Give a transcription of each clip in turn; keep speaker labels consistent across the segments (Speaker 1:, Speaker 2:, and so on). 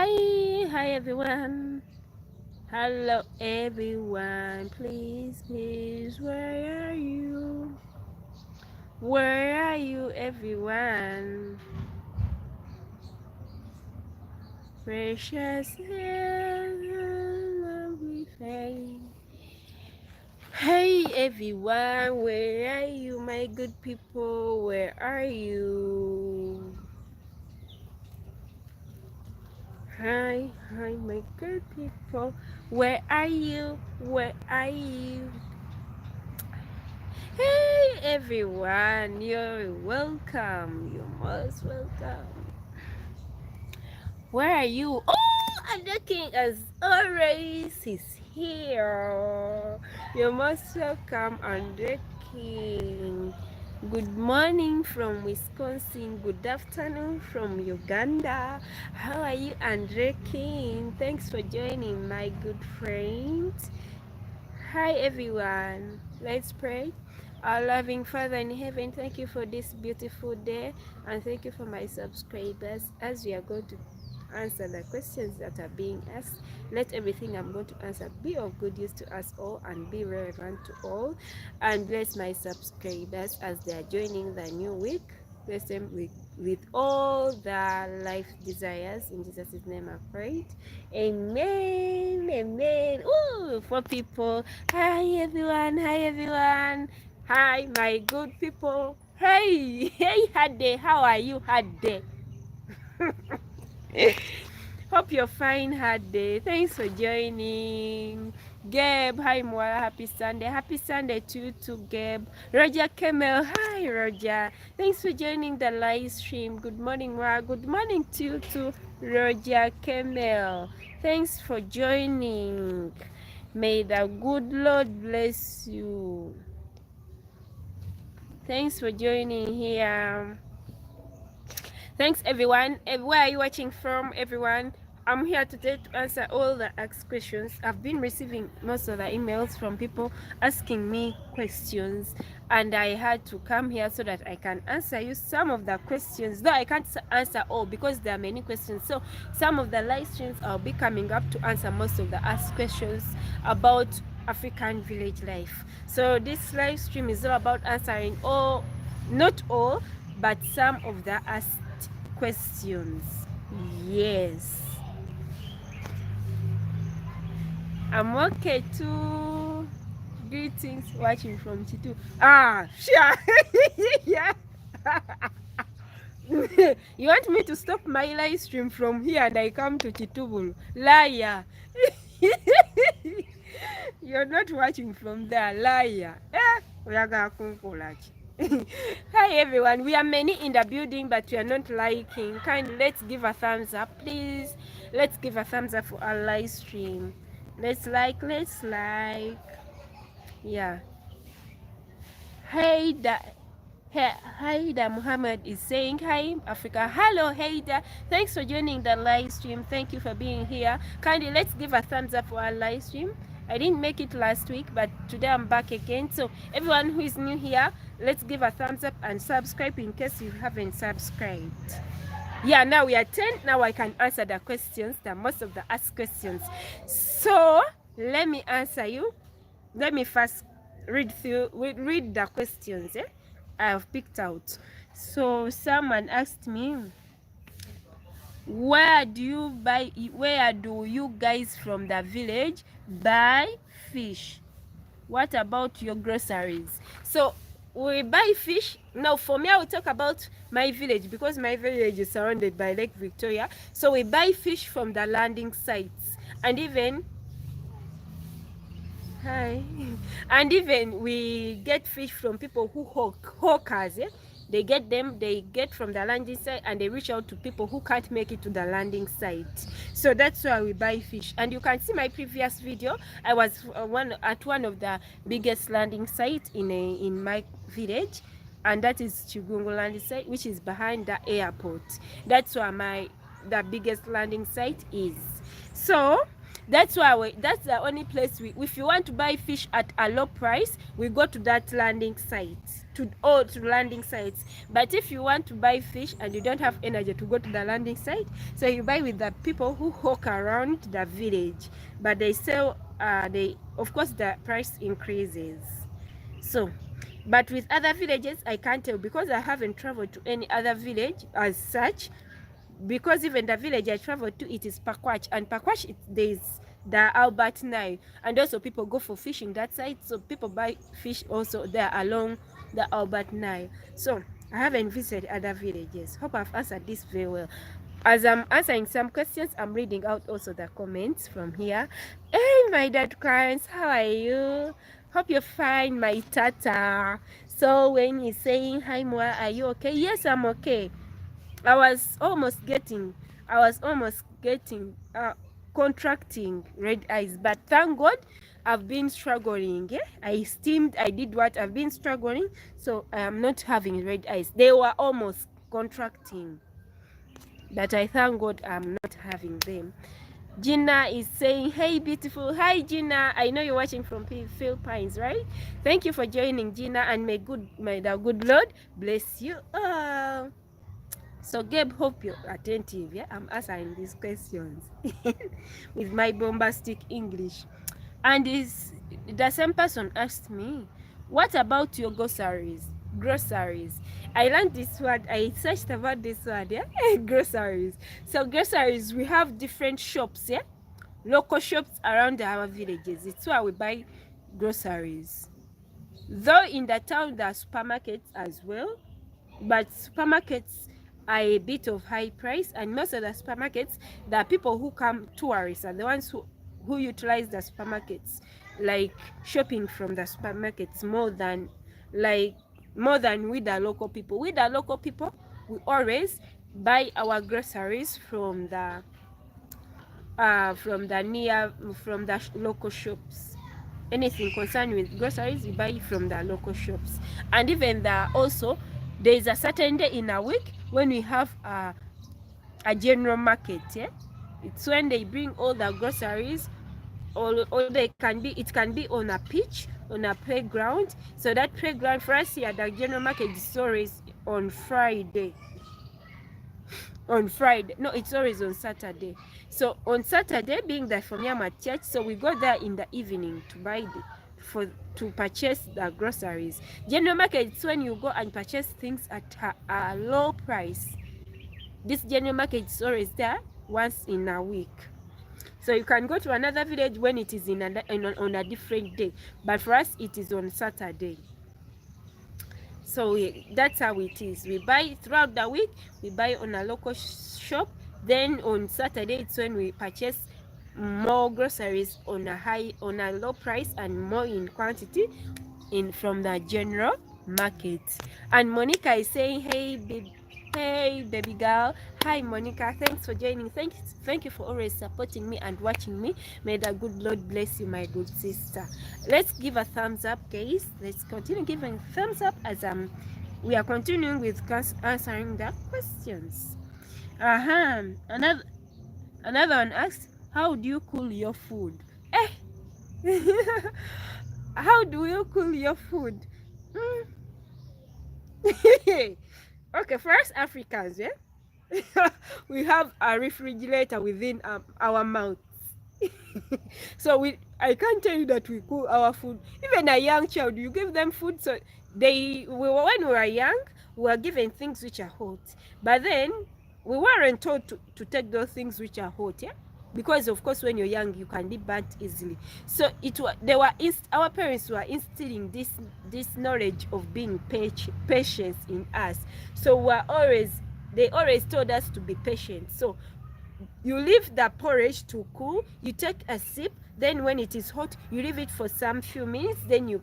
Speaker 1: Hi everyone. Hello everyone. Please, where are you? Where are you everyone? Precious lovely face. Hey everyone, where are you, my good people? Where are you? Hi, my good people. Where are you? Where are you? Hey everyone, you're welcome. You're most welcome. Where are you? Oh, and the king as always is here. You're most welcome, Andre King. Good morning from Wisconsin. Good afternoon from Uganda. How are you, Andre King? Thanks for joining, my good friend. Hi everyone, let's pray. Our loving Father in heaven, thank you for this beautiful day, and thank you for my subscribers. As we are going to answer the questions that are being asked, let everything I'm going to answer be of good use to us all and be relevant to all. And bless my subscribers as they are joining the new week. Bless them with all their life desires. In Jesus' name I pray. Amen. Amen. Ooh, for people. Hi everyone. Hi everyone. Hi my good people. Hey, hey Hade. How are you, Hade? Hope you're fine, Hade. Thanks for joining. Gabe, hi Muwala, happy Sunday. Happy Sunday to you too, Gabe. Roger Kemel, hi Roger. Thanks for joining the live stream. Good morning, Muwala. Good morning to you too, Roger Kemel. Thanks for joining. May the good Lord bless you. Thanks for joining here. Thanks everyone. Where are you watching from, everyone? I'm here today to answer all the asked questions. I've been receiving most of the emails from people asking me questions, and I had to come here so that I can answer you some of the questions, though I can't answer all because there are many questions. So some of the live streams I'll be coming up to answer most of the asked questions about African village life. So this live stream is all about answering all, not all, but some of the asked questions. Yes, I'm okay too. Greetings, watching from Chitu. Ah, sure. Yeah. You want me to stop my live stream from here and I come to Chitubul? Liar. You're not watching from there, liar. Oyaga kunkulachi. Hi everyone, we are many in the building, but we are not liking. Kindly let's give a thumbs up, please. Let's give a thumbs up for our live stream. Let's like. Yeah. Haida, Haida Muhammad is saying hi Africa. Hello Haida, thanks for joining the live stream. Thank you for being here. Kindly let's give a thumbs up for our live stream. I didn't make it last week, but today I'm back again. So everyone who is new here, let's give a thumbs up and subscribe in case you haven't subscribed. Yeah, now we are 10. Now I can answer the questions, the most of the asked questions. So let me answer you. Let me first read the questions I have picked out. So someone asked me, where do you guys from the village buy fish? What about your groceries? So we buy fish. Now for me, I will talk about my village because my village is surrounded by Lake Victoria. So we buy fish from the landing sites, and even hi. And even we get fish from people who hawkers. They get from the landing site and they reach out to people who can't make it to the landing site. So that's why we buy fish. And you can see my previous video. I was at one of the biggest landing sites in my village, and that is Chigungu landing site, which is behind the airport. That's where the biggest landing site is. So That's why that's the only place if you want to buy fish at a low price, we go to that landing site, to landing sites. But if you want to buy fish and you don't have energy to go to the landing site, so you buy with the people who hawk around the village. But they sell, they of course the price increases. So, but with other villages, I can't tell because I haven't traveled to any other village as such. Because even the village I traveled to, it is Pakwach, and Pakwach, there's the Albert Nile, and also people go for fishing that side, so people buy fish also there along the Albert Nile. So I haven't visited other villages. Hope I've answered this very well. As I'm answering some questions, I'm reading out also the comments from here. Hey, my dad clients, how are you? Hope you're fine, my tata. So when he's saying hi, Moa, are you okay? Yes, I'm okay. I was almost getting contracting red eyes, but thank God I've been struggling. Yeah? I did what I've been struggling, so I am not having red eyes. They were almost contracting, but I thank God I'm not having them. Gina is saying, hey, beautiful. Hi, Gina. I know you're watching from Philippines, right? Thank you for joining, Gina, and may the good Lord bless you all. So Gabe, hope you're attentive. Yeah, I'm answering these questions with my bombastic English. And the same person asked me, what about your groceries? Groceries. I learned this word. I searched about this word. Yeah, groceries. So groceries, we have different shops. Yeah, local shops around our villages. It's where we buy groceries. Though in the town there are supermarkets as well, but supermarkets are a bit of high price, and most of the supermarkets, the people who come, tourists, are the ones who utilize the supermarkets, like shopping from the supermarkets more than with the local people. With the local people, we always buy our groceries from the local shops. Anything concerned with groceries, we buy from the local shops. And even also there is a certain day in a week when we have a general market. Yeah, it's when they bring all the groceries, or it can be on a pitch, on a playground. So that playground for us here, the general market is always on Friday. No, it's always on Saturday. So on Saturday, being that for me I'm at church, so we go there in the evening to to purchase the groceries. General market is when you go and purchase things at a low price. This general market is always there once in a week. So you can go to another village when it is on a different day, but for us it is on Saturday. So that's how it is. We buy throughout the week, we buy on a local shop. Then on Saturday, it's when we purchase more groceries on a low price and more in quantity from the general market. And Monica is saying, hey baby girl. Hi Monica, thanks for joining. Thank you for always supporting me and watching me. May the good Lord bless you, my good sister. Let's give a thumbs up, guys. Let's continue giving thumbs up as we are continuing with answering the questions. Another one asks, how do you cool your food? How do you cool your food? Okay, for us Africans, yeah, we have a refrigerator within our mouth. So I can't tell you that we cool our food. Even a young child, you give them food, so when we were young, we were given things which are hot, but then we weren't told to take those things which are hot, yeah, because of course when you're young you can be burnt easily. So our parents were instilling this knowledge of being patient in us. So they always told us to be patient. So you leave the porridge to cool, you take a sip, then when it is hot you leave it for some few minutes, then you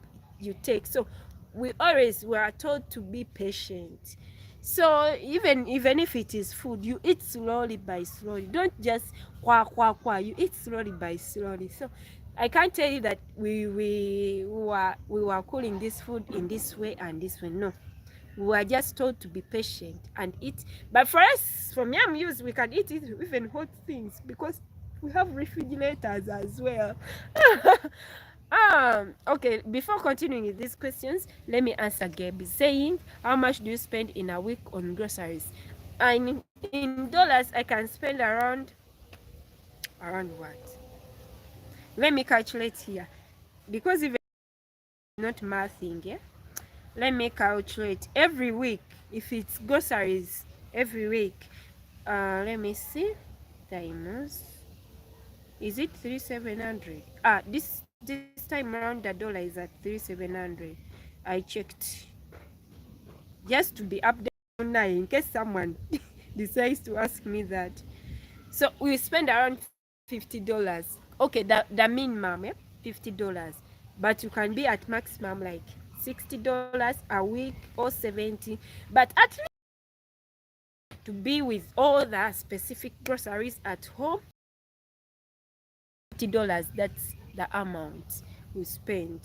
Speaker 1: take. So we always were told to be patient. So even if it is food, you eat slowly by slowly. Don't just kwa. You eat slowly by slowly. So I can't tell you that we were cooling this food in this way and this way. No, we were just told to be patient and eat. But for us, from young youth, we can eat it, even hot things, because We have refrigerators as well. Okay, before continuing with these questions, let me answer Gabe saying, how much do you spend in a week on groceries? And in dollars, I can spend around what? Let me calculate here. Because even not mathing, yeah? Let me calculate every week. If it's groceries every week, let me see. Times, is it 3700? This time around the dollar is at 3700. I checked just to be updated online in case someone decides to ask me that. So we spend around $50. Okay, the minimum, yeah? $50. But you can be at maximum like $60 a week or 70. But at least to be with all the specific groceries at home, $50, that's the amount we spend.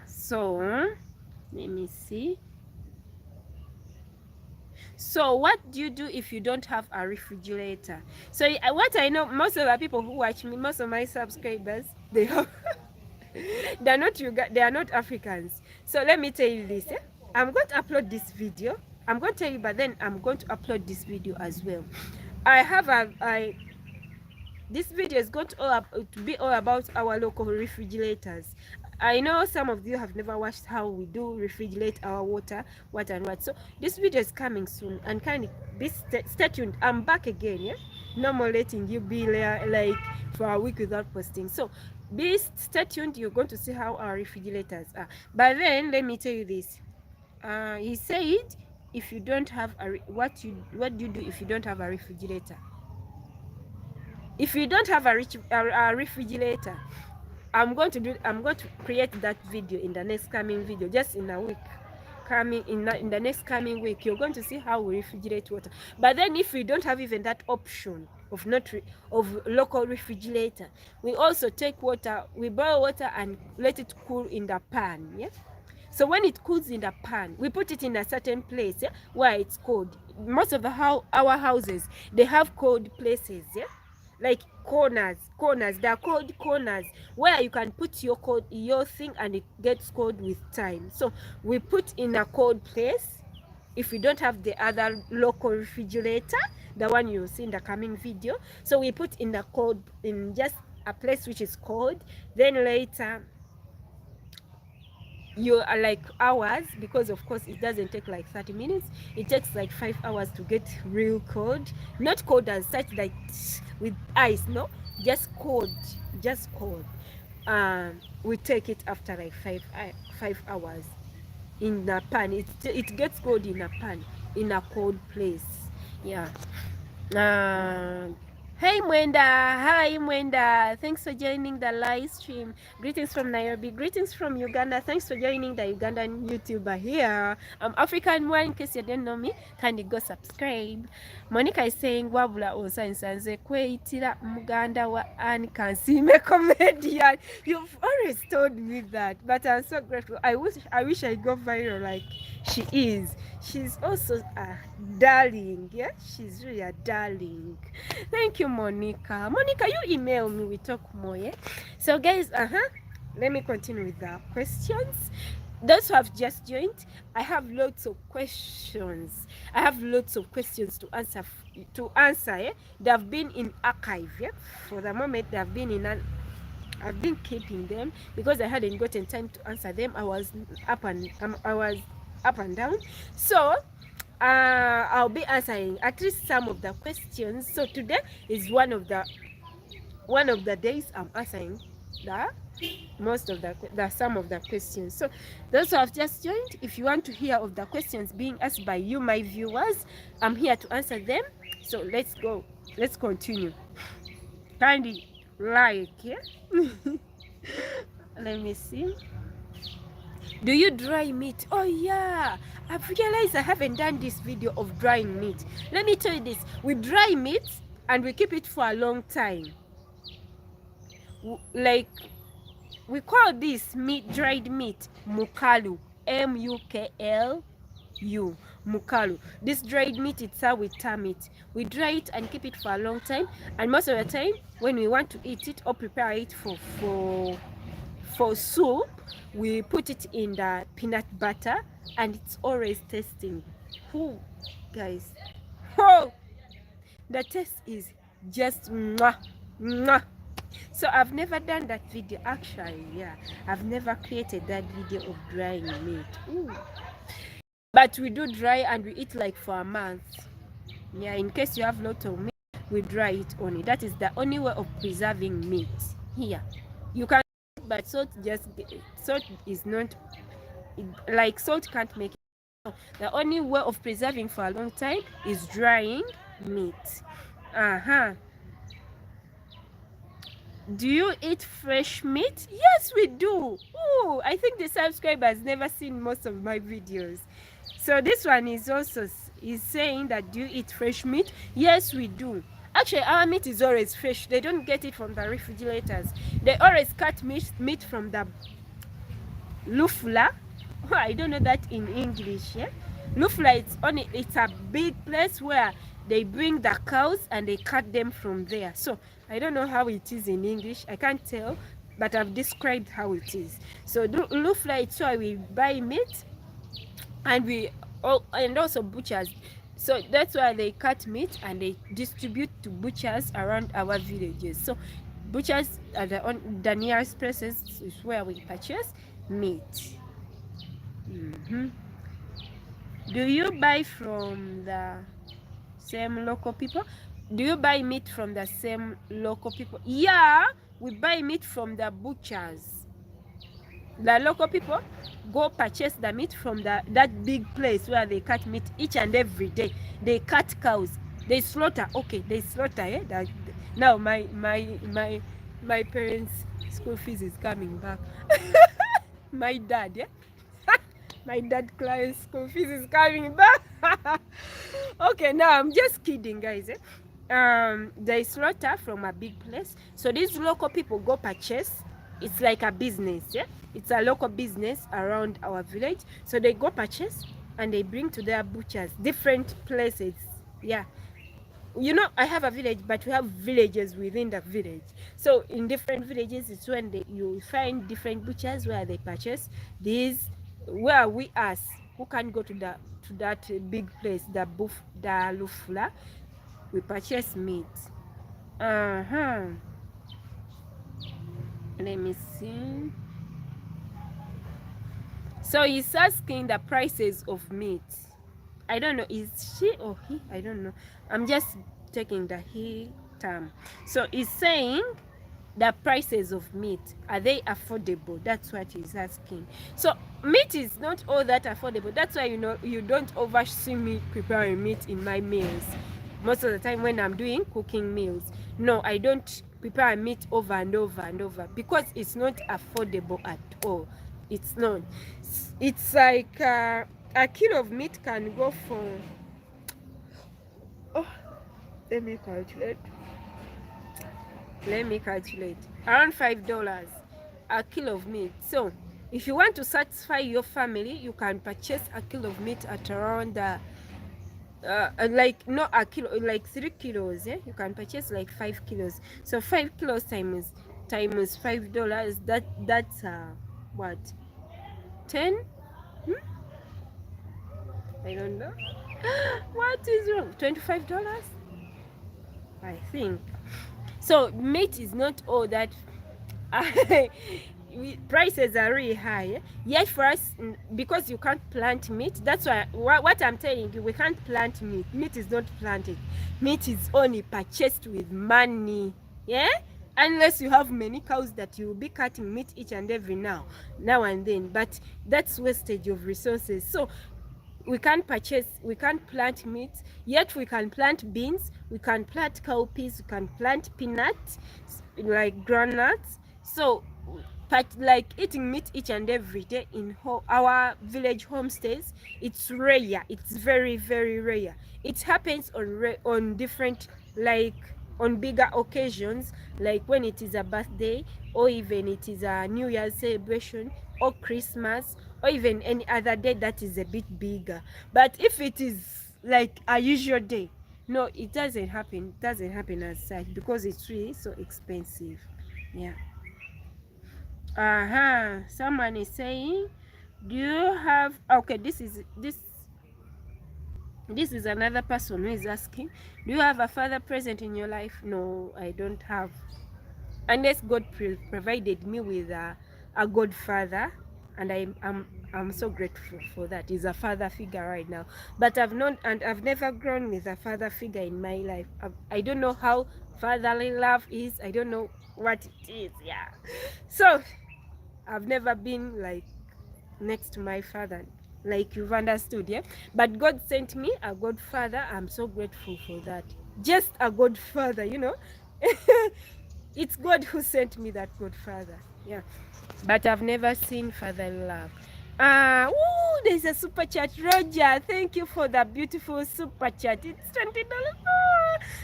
Speaker 1: So let me see. So what do you do if you don't have a refrigerator? So what I know, most of the people who watch me, most of my subscribers, they have they are not Africans. So let me tell you this, eh? I'm going to upload this video. I'm going to tell you, but then I'm going to upload this video as well. I have this video is going to be all about our local refrigerators. I know some of you have never watched how we do refrigerate our water, what and what. So this video is coming soon, and kind of be stay tuned. I'm back again, yeah. No more letting you be there like for a week without posting. So stay tuned. You're going to see how our refrigerators are. But then let me tell you this. He said, if you don't have what do you do if you don't have a refrigerator? If you don't have a refrigerator, I'm going to create that video in the next coming video, just in a week. Coming in the next coming week, you're going to see how we refrigerate water. But then if we don't have even that option of of local refrigerator, we also take water, we boil water and let it cool in the pan, yeah. So when it cools in the pan, we put it in a certain place, yeah, where it's cold. Most of our houses, they have cold places, yeah, like corners. They are called corners, where you can put your thing and it gets cold with time. So we put in a cold place. If we don't have the other local refrigerator, the one you see in the coming video, so we put in just a place which is cold. Then later you are like hours, because of course it doesn't take like 30 minutes, it takes like 5 hours to get real cold. Not cold as such like with ice, no, just cold, just cold. We take it after like 5 hours in a pan. It gets cold in a pan, in a cold place, yeah. uh, Hey Mwenda, hi Mwenda. Thanks for joining the live stream. Greetings from Nairobi, greetings from Uganda. Thanks for joining the Ugandan YouTuber here. I'm African one, in case you didn't know me. Kindly go subscribe. Monica is saying wabula osa nsanze kweitira muganda wa Anne Kansime comedian. You've always told me that, but I'm so grateful. I wish I go viral like she is. She's also a darling, yeah? She's really a darling. Thank you, Monica. Monica, you email me, we talk more, yeah? So guys, let me continue with the questions. Those who have just joined, I have lots of questions. I have lots of questions to answer, yeah? They have been in archive, yeah? For the moment, they have been I've been keeping them because I hadn't gotten time to answer them. I was up and down. So I'll be answering at least some of the questions. So today is one of the days I'm answering some of the questions. So those who have just joined, if you want to hear of the questions being asked by you, my viewers, I'm here to answer them. So let's continue. Kindly like, yeah? Let me see. Do you dry meat? Oh yeah, I've realized I haven't done this video of drying meat. Let me tell you this, we dry meat and we keep it for a long time. Like, we call this dried meat mukalu, M-U-K-L-U, mukalu. This dried meat, it's how we term it. We dry it and keep it for a long time, and most of the time when we want to eat it or prepare it for soup, we put it in the peanut butter, and it's always tasting. Whoo, guys, oh, the taste is just mwah, mwah. So I've never done that video actually. Yeah, I've never created that video of drying meat. Ooh. But we do dry and we eat like for a month. Yeah, in case you have lot of meat, we dry it only. That is the only way of preserving meat here. You can, but salt is not, like salt can't make it. The only way of preserving for a long time is drying meat. Do you eat fresh meat? Yes, we do. Ooh, I think the subscriber has never seen most of my videos. So this one is also saying that, do you eat fresh meat? Yes, we do. Actually, our meat is always fresh. They don't get it from the refrigerators. They always cut meat from the lufula. I don't know that in English. Yeah? Lufula, it's a big place where they bring the cows and they cut them from there. So I don't know how it is in English. I can't tell, but I've described how it is. So lufula, it's why we buy meat, and also butchers. So that's why they cut meat and they distribute to butchers around our villages. So butchers are the nearest places is where we purchase meat. Do you buy from the same local people? Do you buy meat from the same local people? Yeah, we buy meat from the butchers. The local people go purchase the meat from that big place where they cut meat each and every day. They cut cows. They slaughter. Okay, they slaughter. Now my parents' school fees is coming back. My dad, yeah. My dad client's school fees is coming back. Okay, now I'm just kidding, guys. They slaughter from a big place. So these local people go purchase. It's like a business, yeah. It's a local business around our village. So they go purchase and they bring to their butchers, different places. Yeah. You know, I have a village, but we have villages within the village. So in different villages, it's when you find different butchers where they purchase these, where we ask who can go to that big place, the lufula, we purchase meat. Let me see. So he's asking the prices of meat. I don't know, is she or he? I don't know. I'm just taking the he term. So he's saying the prices of meat, are they affordable? That's what he's asking. So meat is not all that affordable. That's why, you know, you don't oversee me preparing meat in my meals. Most of the time when I'm doing cooking meals, no, I don't prepare meat over and over and over, because it's not affordable at all. It's not. It's like a kilo of meat can go for, let me calculate, around $5 a kilo of meat. So if you want to satisfy your family, you can purchase a kilo of meat at around like not a kilo, like 3 kilos. You can purchase like 5 kilos. So 5 kilos times $5, that's what, 10? I don't know. What is wrong? $25, I think. So meat is not all that prices are really high. Yet for us, because you can't plant meat, that's why what I'm telling you, we can't plant meat. Meat is not planted. Meat is only purchased with money. Yeah, unless you have many cows that you will be cutting meat each and every now and then, but that's wastage of resources. So we can't plant meat, yet we can plant beans, we can plant cowpeas, we can plant peanuts, like groundnuts. So but like eating meat each and every day in our village homestays, it's rare. It's very, very rare. It happens on different, like on bigger occasions, like when it is a birthday, or even it is a New Year's celebration, or Christmas, or even any other day that is a bit bigger. But if it is like a usual day, no, it doesn't happen. It doesn't happen as such because it's really so expensive. Yeah. Someone is saying, do you have, okay, this is another person who is asking, do you have a father present in your life? No, I don't have, unless God provided me with a godfather, and I'm so grateful for that. He's a father figure right now, but I've never grown with a father figure in my life. I don't know how fatherly love is. I don't know what it is. Yeah, so I've never been like next to my father, like you've understood. Yeah, but God sent me a godfather. I'm so grateful for that. Just a godfather, you know. It's God who sent me that godfather. Yeah, but I've never seen father love. There's a super chat, Roger. Thank you for the beautiful super chat. It's $20.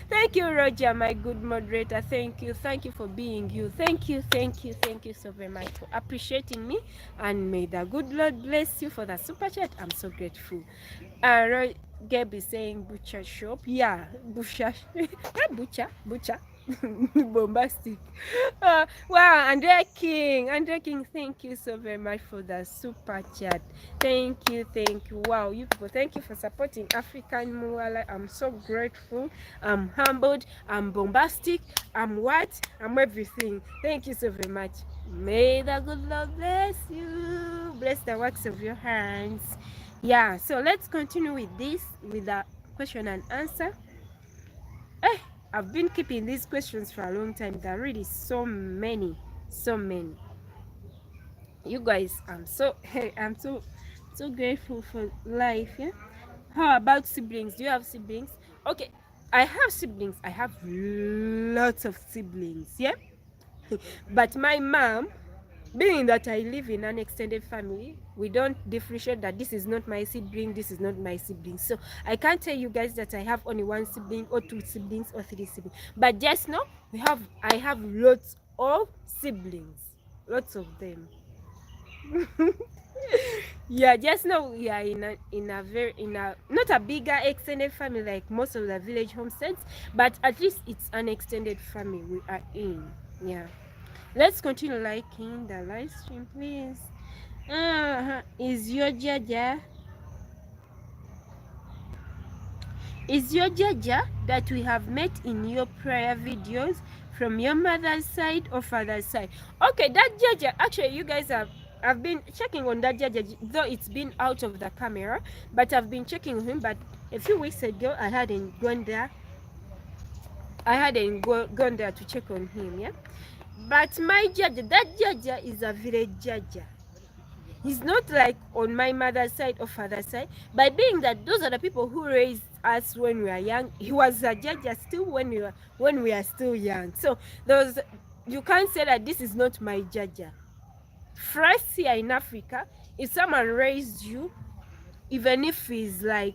Speaker 1: Thank you, Roger, my good moderator. Thank you for being you. Thank you so very much for appreciating me. And may the good Lord bless you for the super chat. I'm so grateful. Gabe is saying butcher shop. Yeah, butcher, butcher. Bombastic. Wow, Andrea King, thank you so very much for the super chat. Thank you. Wow, you people, thank you for supporting African Muwala. I'm so grateful. I'm humbled. I'm bombastic. I'm what? I'm everything. Thank you so very much. May the good Lord bless you. Bless the works of your hands. Yeah, so let's continue with the question and answer. I've been keeping these questions for a long time. There are really so many. You guys, I'm so grateful for life. Yeah. How about siblings? Do you have siblings? Okay, I have siblings. I have lots of siblings. Yeah, but my mom, being that I live in an extended family, we don't differentiate that this is not my sibling, this is not my sibling. So I can't tell you guys that I have only one sibling or two siblings or three siblings. But just know I have lots of siblings. Lots of them. Yeah, just know we are in a not a bigger extended family like most of the village homesteads, but at least it's an extended family we are in. Yeah. Let's continue liking the live stream, please. Is your Jaja? Is your Jaja that we have met in your prayer videos from your mother's side or father's side? Okay, that Jaja, actually, you guys I've been checking on that Jaja, though it's been out of the camera, but I've been checking him. But a few weeks ago, I hadn't gone there. Gone there to check on him. Yeah, but my Jaja, that Jaja is a village Jaja. He's not like on my mother's side or father's side, by being that those are the people who raised us when we were young. He was a judge still when we are still young. So those, you can't say that this is not my judge. First, here in Africa, if someone raised you, even if he's like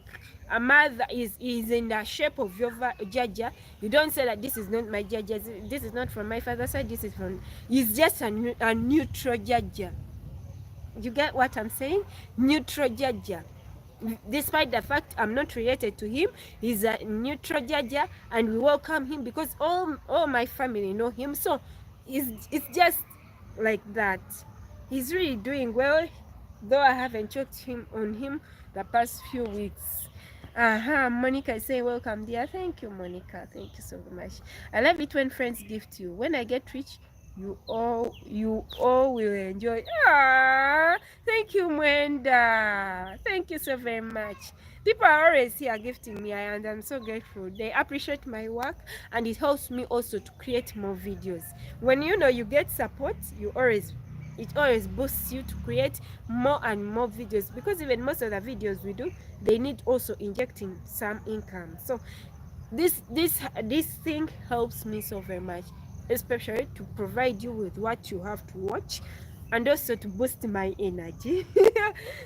Speaker 1: a mother is in the shape of your judge, you don't say that this is not my judge, this is not from my father's side, this is from, he's just a neutral judge. You get what I'm saying? Neutral judge. Despite the fact I'm not related to him, he's a neutral judge, and we welcome him because all my family know him. So it's just like that. He's really doing well, though I haven't checked on him the past few weeks. Monica say welcome, dear. Thank you, Monica. Thank you so much. I love it when friends gift you. When I get rich, you all will enjoy. Thank you, Mwenda. Thank you so very much. People are always here gifting me, and I'm so grateful. They appreciate my work, and it helps me also to create more videos. When you get support, it always boosts you to create more and more videos, because even most of the videos we do, they need also injecting some income. So this thing helps me so very much, especially to provide you with what you have to watch, and also to boost my energy.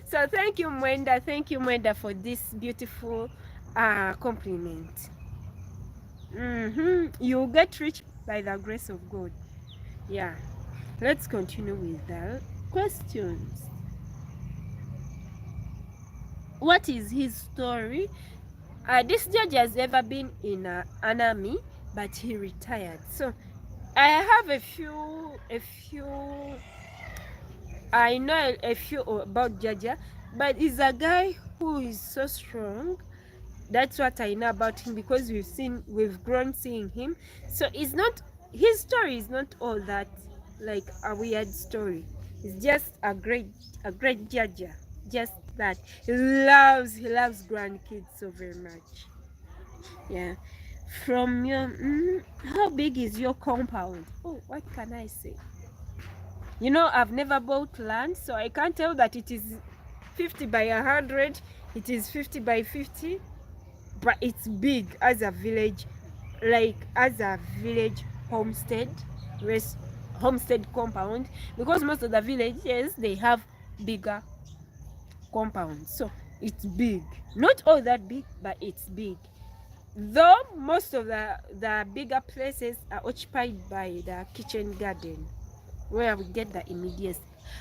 Speaker 1: So thank you, Mwenda, for this beautiful compliment. You'll get rich by the grace of God. Yeah, let's continue with the questions. What is his story? This judge has ever been in an army, but he retired. So I have a few. I know a few about Jaja, but he's a guy who is so strong. That's what I know about him, because we've grown seeing him. So it's not, his story is not all that like a weird story. It's just a great Jaja. Just that he loves grandkids so very much. Yeah. From your how big is your compound? Oh, what can I say? I've never bought land, so I can't tell that it is 50 by 100. It is 50 by 50, but it's big as a village, like as a village homestead, homestead compound, because most of the villages, they have bigger compounds. So it's big, not all that big, but it's big. Though most of the bigger places are occupied by the kitchen garden, where we get the immediate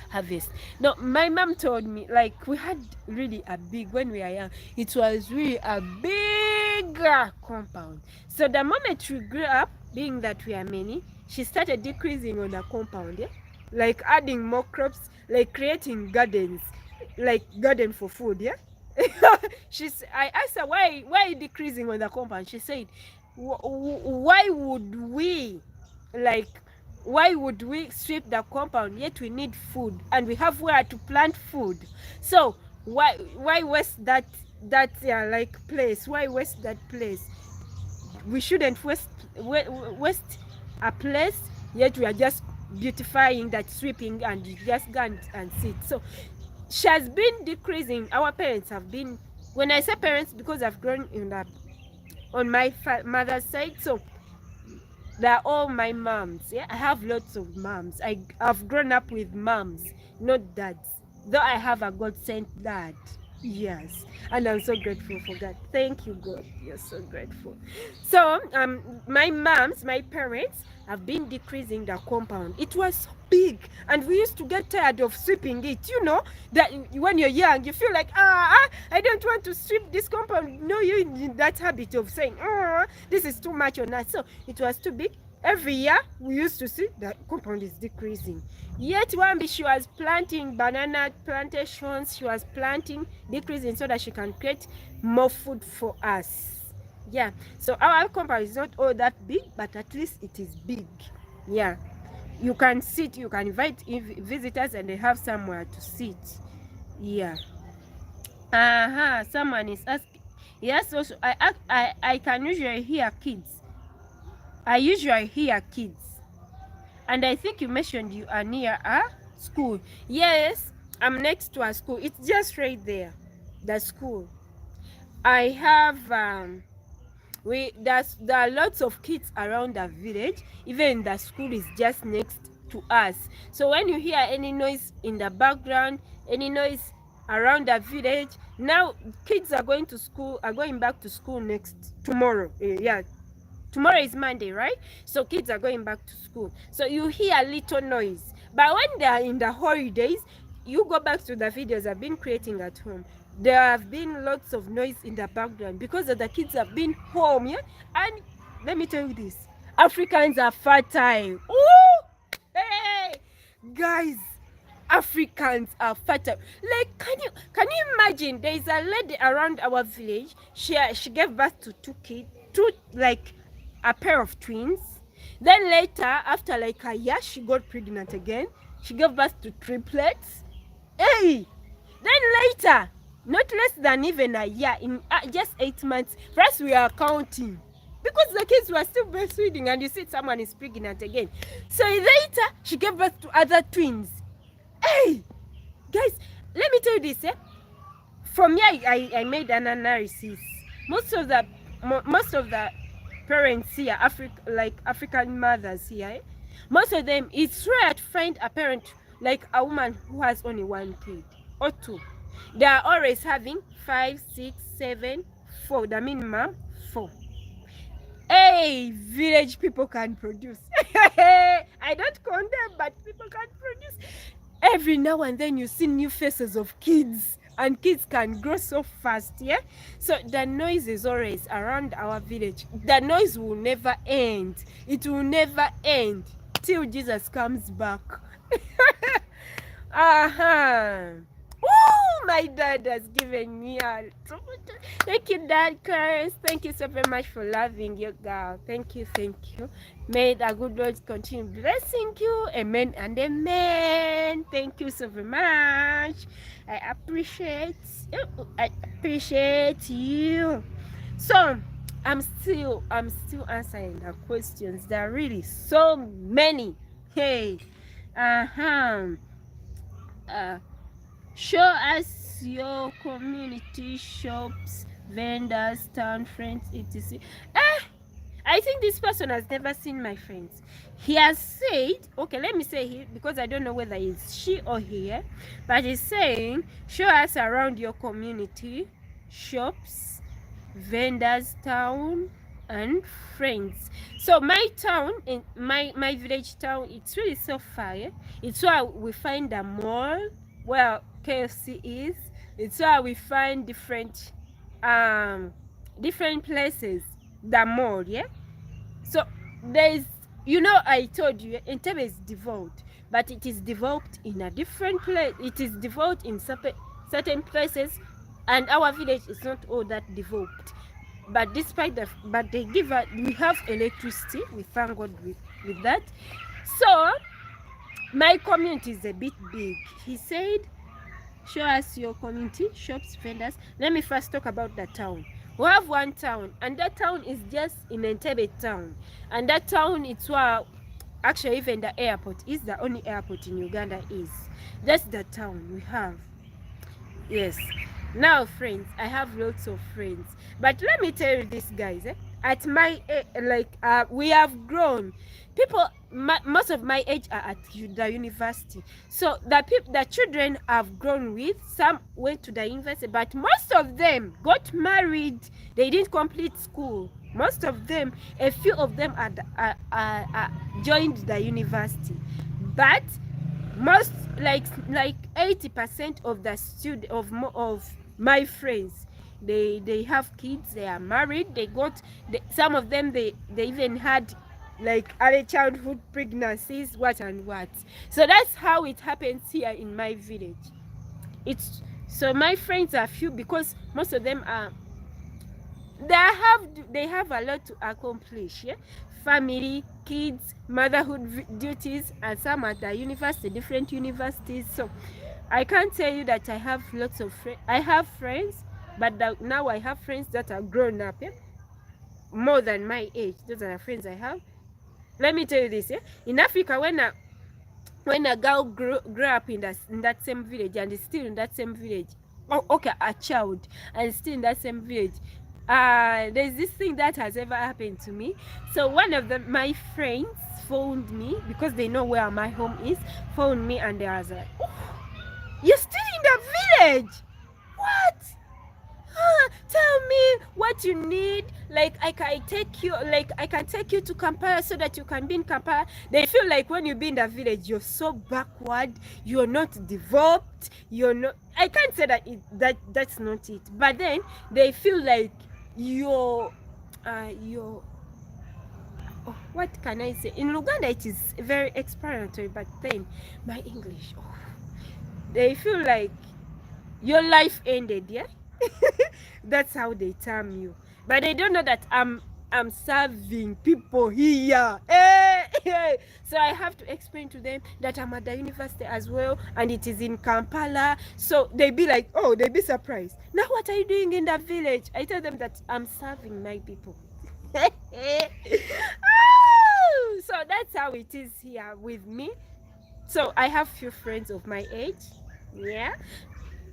Speaker 1: harvest. Now, my mom told me, like, we had really a big, when we are young, it was really a bigger compound. So the moment we grew up, being that we are many, she started decreasing on the compound, yeah? Like adding more crops, like creating gardens, like garden for food, yeah? I asked her, why are you decreasing on the compound? She said, why would we sweep the compound, yet we need food and we have where to plant food? So why waste that like place? Why waste that place? We shouldn't waste a place, yet we are just beautifying that, sweeping, and you just go and sit. So she has been decreasing. Our parents have been, when I say parents, because I've grown on my mother's side, so they're all my moms. Yeah, I have lots of moms. I've grown up with moms, not dads. Though I have a God sent dad. Yes, and I'm so grateful for that. Thank you, God. You're so grateful. So, my parents have been decreasing the compound. It was so big, and we used to get tired of sweeping it. That when you're young, you feel like, I don't want to sweep this compound. No, you're in that habit of saying, this is too much on us. So it was too big. Every year we used to see the compound is decreasing. Yet one, she was planting banana plantations, she was planting, decreasing, so that she can create more food for us. Yeah, so our compound is not all that big, but at least it is big. Yeah, you can sit, you can invite visitors, and they have somewhere to sit. Yeah. Someone is asking. Yes, also I can usually hear kids. I usually hear kids. And I think you mentioned you are near a school. Yes, I'm next to a school. It's just right there, the school. I have there are lots of kids around the village. Even the school is just next to us. So when you hear any noise in the background, any noise around the village, now kids are going back to school tomorrow. Yeah, tomorrow is Monday, right? So kids are going back to school. So you hear a little noise. But when they are in the holidays, you go back to the videos I've been creating at home. There have been lots of noise in the background because the kids have been home, yeah? And let me tell you this, Africans are fertile. Ooh! Hey! Guys, Africans are fertile. Like, can you imagine? There is a lady around our village. She gave birth to two, like a pair of twins. Then later, after like a year, she got pregnant again. She gave birth to triplets. Hey! Then later, not less than even a year, in just 8 months, first we are counting. Because the kids were still breastfeeding, and you see someone is pregnant again. So later, she gave birth to other twins. Hey! Guys, let me tell you this, From here, I made an analysis. Most of the parents here, African mothers here, most of them, it's rare to find a parent like a woman who has only one kid or two. They are always having 5, 6, 7, 4. The minimum 4. Hey, village people can produce. I don't condemn, but people can produce. Every now and then you see new faces of kids and kids can grow so fast, yeah. So the noise is always around our village. The noise will never end. It will never end till Jesus comes back. Oh, my dad has given me a... Thank you, Dad Chris. Thank you so very much for loving your girl. Thank you, thank you. May the good Lord continue blessing you. Amen and amen. Thank you so very much. I appreciate you. I appreciate you. So I'm still answering the questions. There are really so many. Hey. Show us your community, shops, vendors, town friends, etc. I think this person has never seen my friends. He has said, okay, let me say he, because I don't know whether it's she or he, but he's saying, show us around your community, shops, vendors, town, and friends. So my town, in my village town, it's really so far. It's where we find a mall where KFC is. It's where we find different places, the mall, yeah. So there's, you know, I told you Entebbe is developed, but it is developed in a different place. It is developed in certain places, and our village is not all that developed. But despite that, but they give us, we have electricity. We thank God with that. So my community is a bit big. He said, show us your community, shops, vendors. Let me first talk about the town. We have one town, and that town is just in Entebbe town. And that town, it's where actually even the airport is, the only airport in Uganda is. That's the town we have. Yes. Now, friends, I have lots of friends. But let me tell you this, guys. At my we have grown. People, most of my age are at the university. So the children have grown with. Some went to the university, but most of them got married. They didn't complete school. Most of them, a few of them joined the university. But most, like 80% of the student of my friends, they have kids, they are married, they got some of them, they even had like early childhood pregnancies, what and what. So that's how it happens here in my village. It's so my friends are few because most of them are, they have a lot to accomplish, yeah? Family, kids, motherhood duties, and some at the university, different universities. So I can't tell you that I have lots of friends. I have friends, but now I have friends that are grown up, yeah? More than my age. Those are the friends I have. Let me tell you this, yeah? In Africa, when a girl grew up in that same village and is still in that same village, a child and still in that same village, there's this thing that has ever happened to me. So one of my friends phoned me because they know where my home is, phoned me, and they was like, oh, you're still in the village? What? Tell me what you need. Like I can take you to Kampala so that you can be in Kampala. They feel like when you be in the village, you're so backward, you're not developed, you're not, I can't say that's not it, but then they feel like you're oh, what can I say? In Uganda it is very explanatory, but then my English, oh, they feel like your life ended, yeah. That's how they term you, but they don't know that I'm serving people here. So I have to explain to them that I'm at the university as well, and it is in Kampala. So they be like, oh, they be surprised. Now what are you doing in the village? I tell them that I'm serving my people. Oh, so that's how it is here with me. So I have few friends of my age, yeah,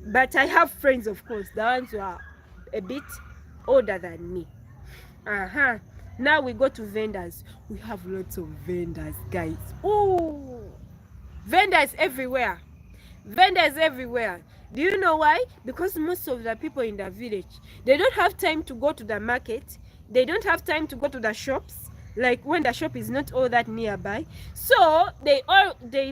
Speaker 1: but I have friends, of course, the ones who are a bit older than me. Now we go to vendors. We have lots of vendors, guys. Oh, vendors everywhere. Vendors everywhere. Do you know why? Because most of the people in the village, they don't have time to go to the market. They don't have time to go to the shops. like when the shop is not all that nearby. So they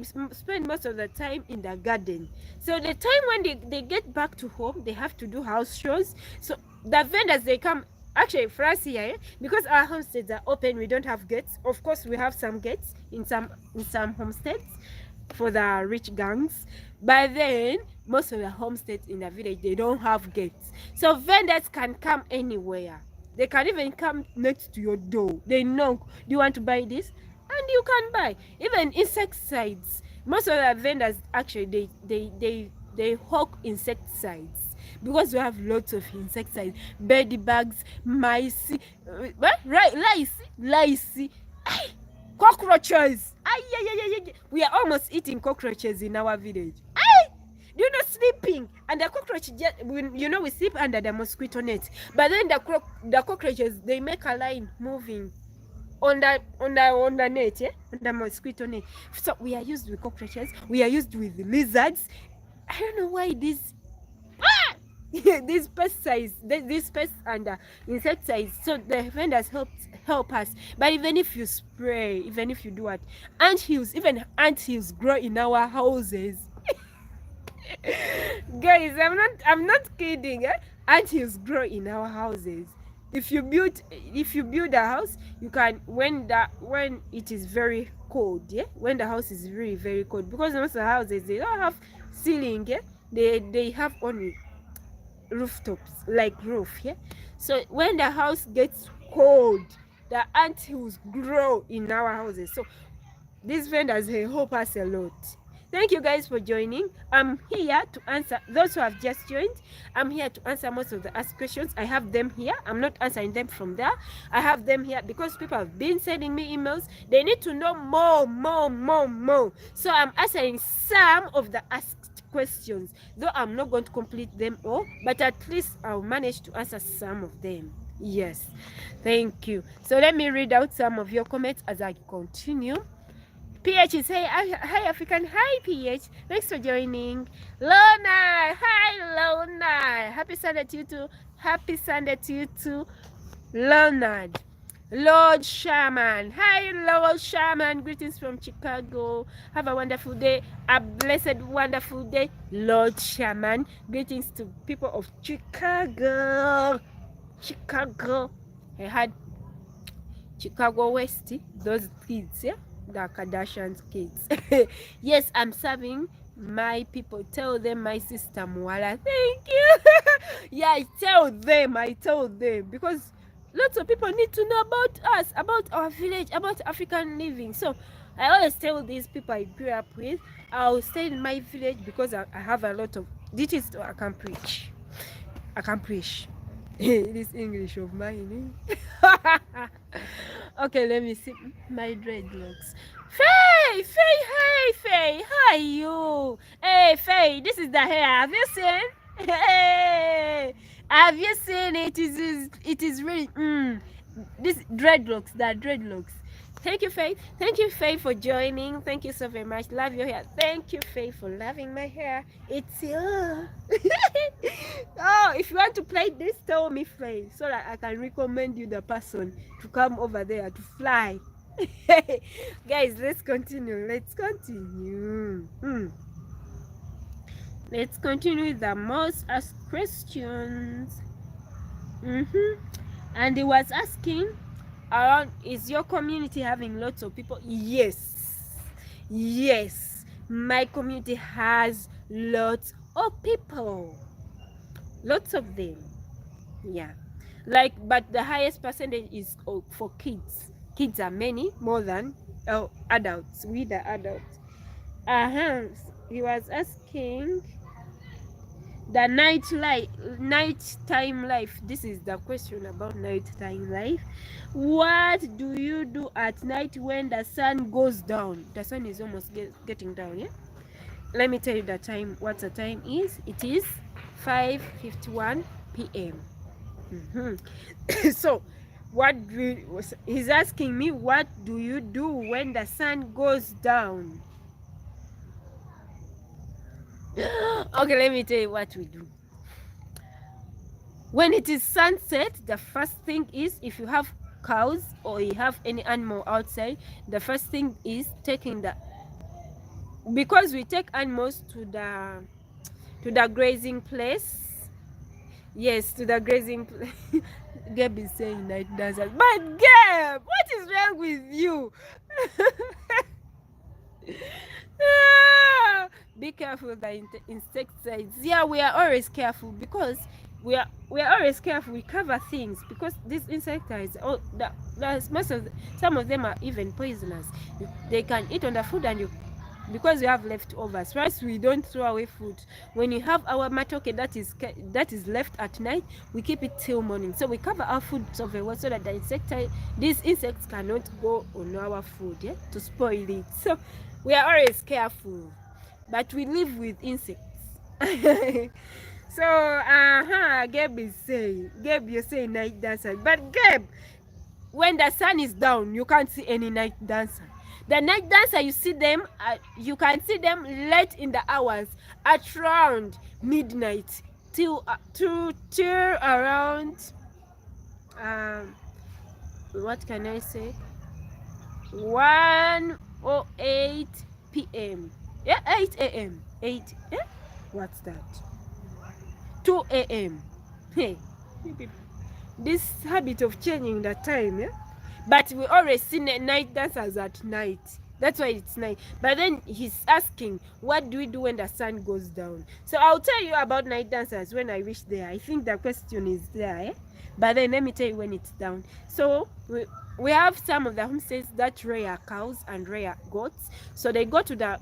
Speaker 1: spend most of the time in the garden. So the time when they get back to home, they have to do house chores. So the vendors, they come. Actually, for us here, because our homesteads are open, we don't have gates. Of course, we have some gates in some homesteads for the rich gangs, but then most of the homesteads in the village, they don't have gates. So vendors can come anywhere. They can even come next to your door. They knock, do you want to buy this? And you can buy. Even insecticides. Most of the vendors, actually, they hawk insecticides, because we have lots of insecticides, bed bugs, mice, lice, cockroaches. We are almost eating cockroaches in our village. Do you know, sleeping and the cockroach we sleep under the mosquito net, but then the cockroaches, they make a line moving on the net, on the mosquito net. So we are used with cockroaches, we are used with lizards. I don't know why these these pesticides, these pests and insecticides. So the vendors help us. But even if you spray, even if you do what, even ant hills grow in our houses. Guys, I'm not kidding. Ant hills grow in our houses. If you build a house, you can, when it is very cold, when the house is very, very cold, because most of the houses, they don't have ceiling, they have only rooftops, like roof, so when the house gets cold, the ant hills grow in our houses. So these vendors, they help us a lot. Thank you guys for joining. I'm here to answer those who have just joined. I'm here to answer most of the asked questions. I have them here. I'm not answering them from there. I have them here because people have been sending me emails. They need to know more. So I'm answering some of the asked questions, though I'm not going to complete them all, but at least I'll manage to answer some of them. Yes, thank you. So let me read out some of your comments as I continue. PH is, hey, hi African, hi PH, thanks for joining. Lona, hi Lona, happy Sunday to you too. Happy Sunday to you too, Leonard. Lord Shaman, hi Lord Shaman, greetings from Chicago. Have a wonderful day, a blessed wonderful day, Lord Shaman. Greetings to people of Chicago. I had Chicago West, those kids, the Kardashians kids. Yes, I'm serving my people. Tell them my sister Muwala. Thank you. Yeah, I tell them because lots of people need to know about us, about our village, about African living. So I always tell these people I grew up with, I'll stay in my village because I have a lot of ditties I can preach. It is English of mine. Okay, let me see my dreadlocks. Faye, hey Faye, how are you? Hey Faye, this is the hair. Have you seen? Hey, have you seen it? It is really this dreadlocks, the dreadlocks. Thank you, Faye. Thank you, Faye, for joining. Thank you so very much. Love your hair. Thank you, Faye, for loving my hair. It's you. Oh, if you want to play this, tell me, Faye, so that I can recommend you the person to come over there to fly. Guys, let's continue. Let's continue with the most asked questions. And he was asking around, is your community having lots of people? Yes, my community has lots of people, lots of them, but the highest percentage is for kids. Kids are many more than adults. We the adults. He was asking the nighttime life. This is the question about nighttime life. What do you do at night when the sun goes down? The sun is almost getting down, Let me tell you the time. What the time is? It is 5:51 p.m. So he's asking me, what do you do when the sun goes down? Okay, let me tell you what we do. When it is sunset, the first thing is, if you have cows or you have any animal outside, the first thing is taking the, because we take animals to the grazing place. Yes, to the grazing place. Gabe is saying night dancers. But Gabe, what is wrong with you? Ah, be careful with the insecticides. Yeah, we are always careful because we are always careful. We cover things because these insecticides, most of some of them are even poisonous. They can eat on the food, and you, because we have leftovers. First, we don't throw away food. When you have our matoke that is left at night, we keep it till morning. So we cover our food so very well so that these insects cannot go on our food, yeah, to spoil it. So we are always careful, but we live with insects. So Gabe is saying, Gabe, you're saying night dancer, but Gabe, when the sun is down, you can't see any night dancer. The night dancer, you can see them late in the hours, at around midnight till around what can I say, 1:08 p.m. Yeah, 8 a.m. 8, what's that? 2 a.m. Hey, this habit of changing the time, yeah? But we always see night dancers at night. That's why it's night. But then he's asking, what do we do when the sun goes down? So I'll tell you about night dancers when I reach there. I think the question is there, eh? But then let me tell you when it's down. So we have some of the homesteads that rear cows and rear goats. So they go to the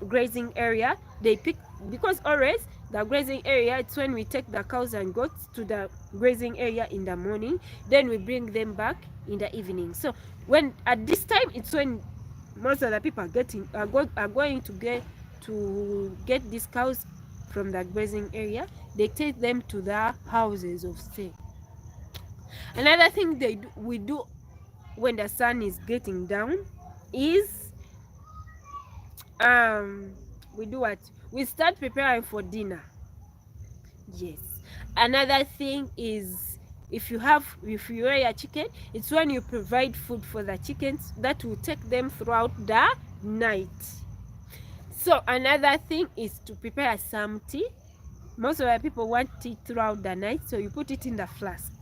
Speaker 1: grazing area. They pick, because always the grazing area, it's when we take the cows and goats to the grazing area in the morning, then we bring them back in the evening. So when at this time, it's when most of the people are going to get these cows from the grazing area. They take them to the houses of stay. Another thing we do when the sun is getting down is we do what? We start preparing for dinner. Yes. Another thing is, if you rear a chicken, it's when you provide food for the chickens that will take them throughout the night. So another thing is to prepare some tea. Most of the people want tea throughout the night, so you put it in the flask.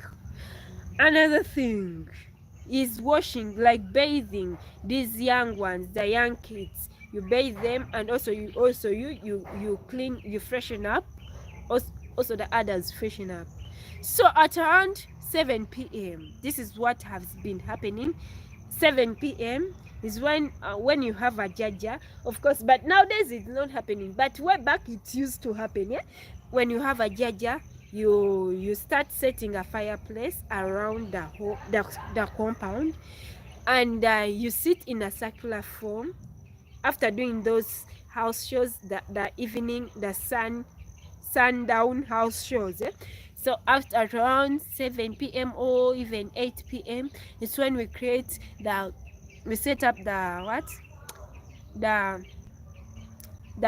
Speaker 1: Another thing is washing, like bathing these young ones, the young kids. You bathe them, and also you clean, you freshen up. Also the adults freshen up. So at around 7 p.m, this is what has been happening. 7 p.m is when you have a jaja, of course, but nowadays it's not happening, but way back it used to happen, yeah. When you have a jaja, you start setting a fireplace around the compound, and you sit in a circular form. After doing those house shows, the evening, the sundown house shows, eh? So after around 7 p.m or even 8 p.m, it's when we set up the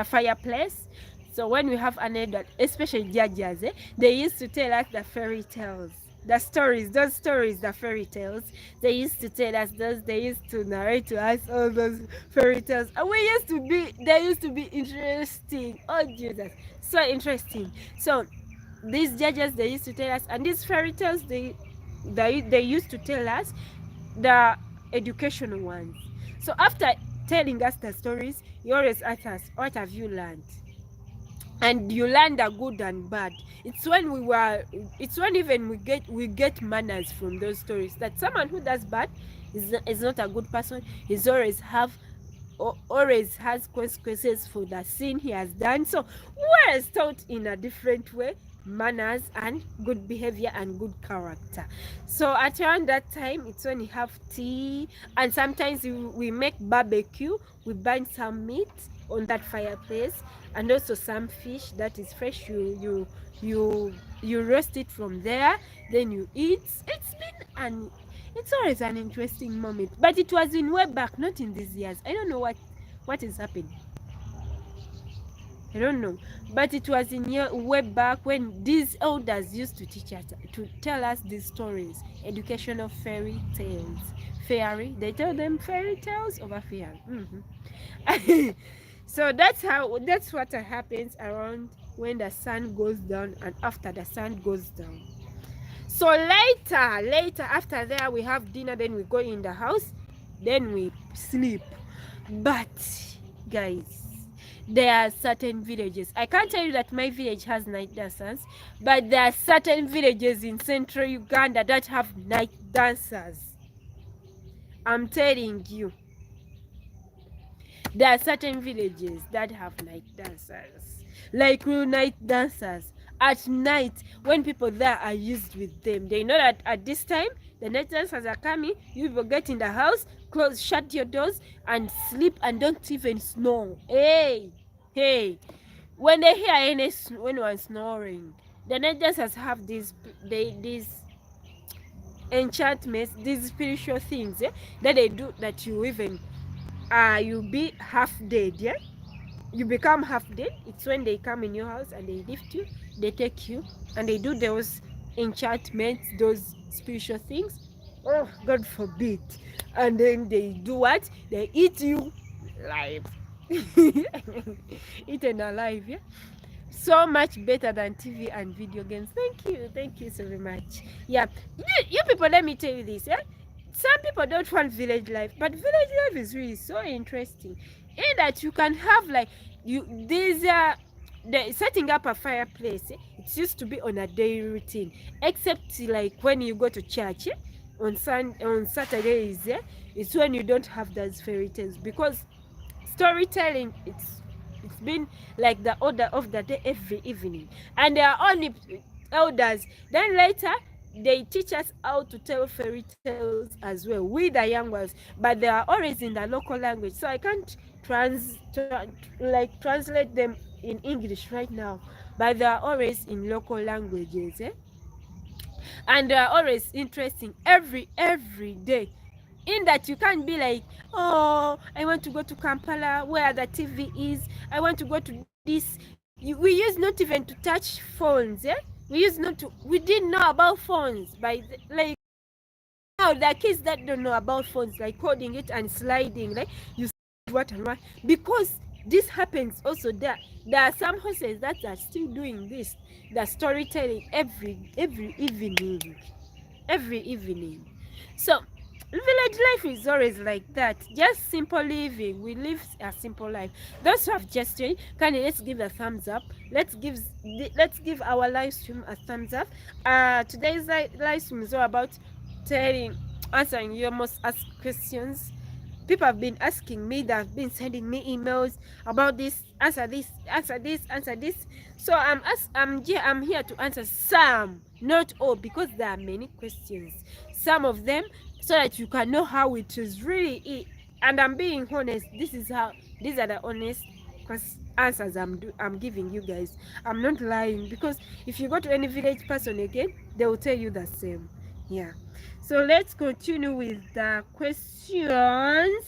Speaker 1: fireplace. So when we have an adult, especially judges, they used to tell us the fairy tales, the stories, the fairy tales. They used to tell us those. They used to narrate to us all those fairy tales, and they used to be interesting. Oh Jesus, so interesting. So these judges, they used to tell us, and these fairy tales, they used to tell us the educational ones. So after telling us the stories, you always ask us, what have you learned? And you learn the good and bad. It's when even we get manners from those stories, that someone who does bad is not a good person. He's always has consequences for the sin he has done. So we're taught in a different way, manners and good behavior and good character. So at around that time, it's when you have tea, and sometimes we make barbecue. We burn some meat on that fireplace, and also some fish that is fresh. You roast it from there, then you eat. It's always an interesting moment, but it was in way back, not in these years. I don't know what is happening. I don't know, but it was in year way back when these elders used to teach us, to tell us these stories, educational fairy tales. Fairy, they tell them fairy tales over fairy. So that's what happens around when the sun goes down and after the sun goes down. So later after there we have dinner, then we go in the house, then we sleep. But guys, there are certain villages, I can't tell you that my village has night dancers, but there are certain villages in central Uganda that have night dancers. I'm telling you, there are certain villages that have night dancers, like real night dancers. At night, when people there are used with them, they know that at this time the night dancers are coming. You will get in the house, close, shut your doors, and sleep, and don't even snore. Hey, when they hear anyone snoring, the night dancers have these enchantments, these spiritual things, that they do, that you even you be half dead, yeah, you become half dead. It's when they come in your house and they lift you, they take you, and they do those enchantments, those spiritual things. Oh, God forbid. And then they do what? They eat you live. Eaten alive, yeah. So much better than TV and video games. Thank you so very much. Yeah, you people, let me tell you this, yeah. Some people don't want village life, but village life is really so interesting. In that you can have like these the setting up a fireplace. It used to be on a daily routine, except like when you go to church, on Saturdays. It's when you don't have those fairy tales, because storytelling, it's been like the order of the day every evening, and there are only elders. Then later they teach us how to tell fairy tales as well, we the young ones, but they are always in the local language, so I can't translate them in English right now, but they are always in local languages, and they are always interesting every day. In that you can't be like, oh, I want to go to Kampala where the TV is, I want to go to this. We used not even to touch phones, we didn't know about phones like now. The kids that don't know about phones, like holding it and sliding, like you what and what, because this happens also there. There are some horses that are still doing this, the storytelling every evening. So village life is always like that, just simple living. We live a simple life. Those who have just joined, can you let's give a thumbs up, let's give our live stream a thumbs up. Today's live stream is all about answering your most asked questions. People have been asking me, they have been sending me emails about this, answer this, answer this, answer this. So I'm here to answer some, not all, because there are many questions, some of them, so that you can know how it is really. And I'm being honest. These are the honest answers I'm giving you guys. I'm not lying, because if you go to any village person again, they will tell you the same. Yeah. So let's continue with the questions.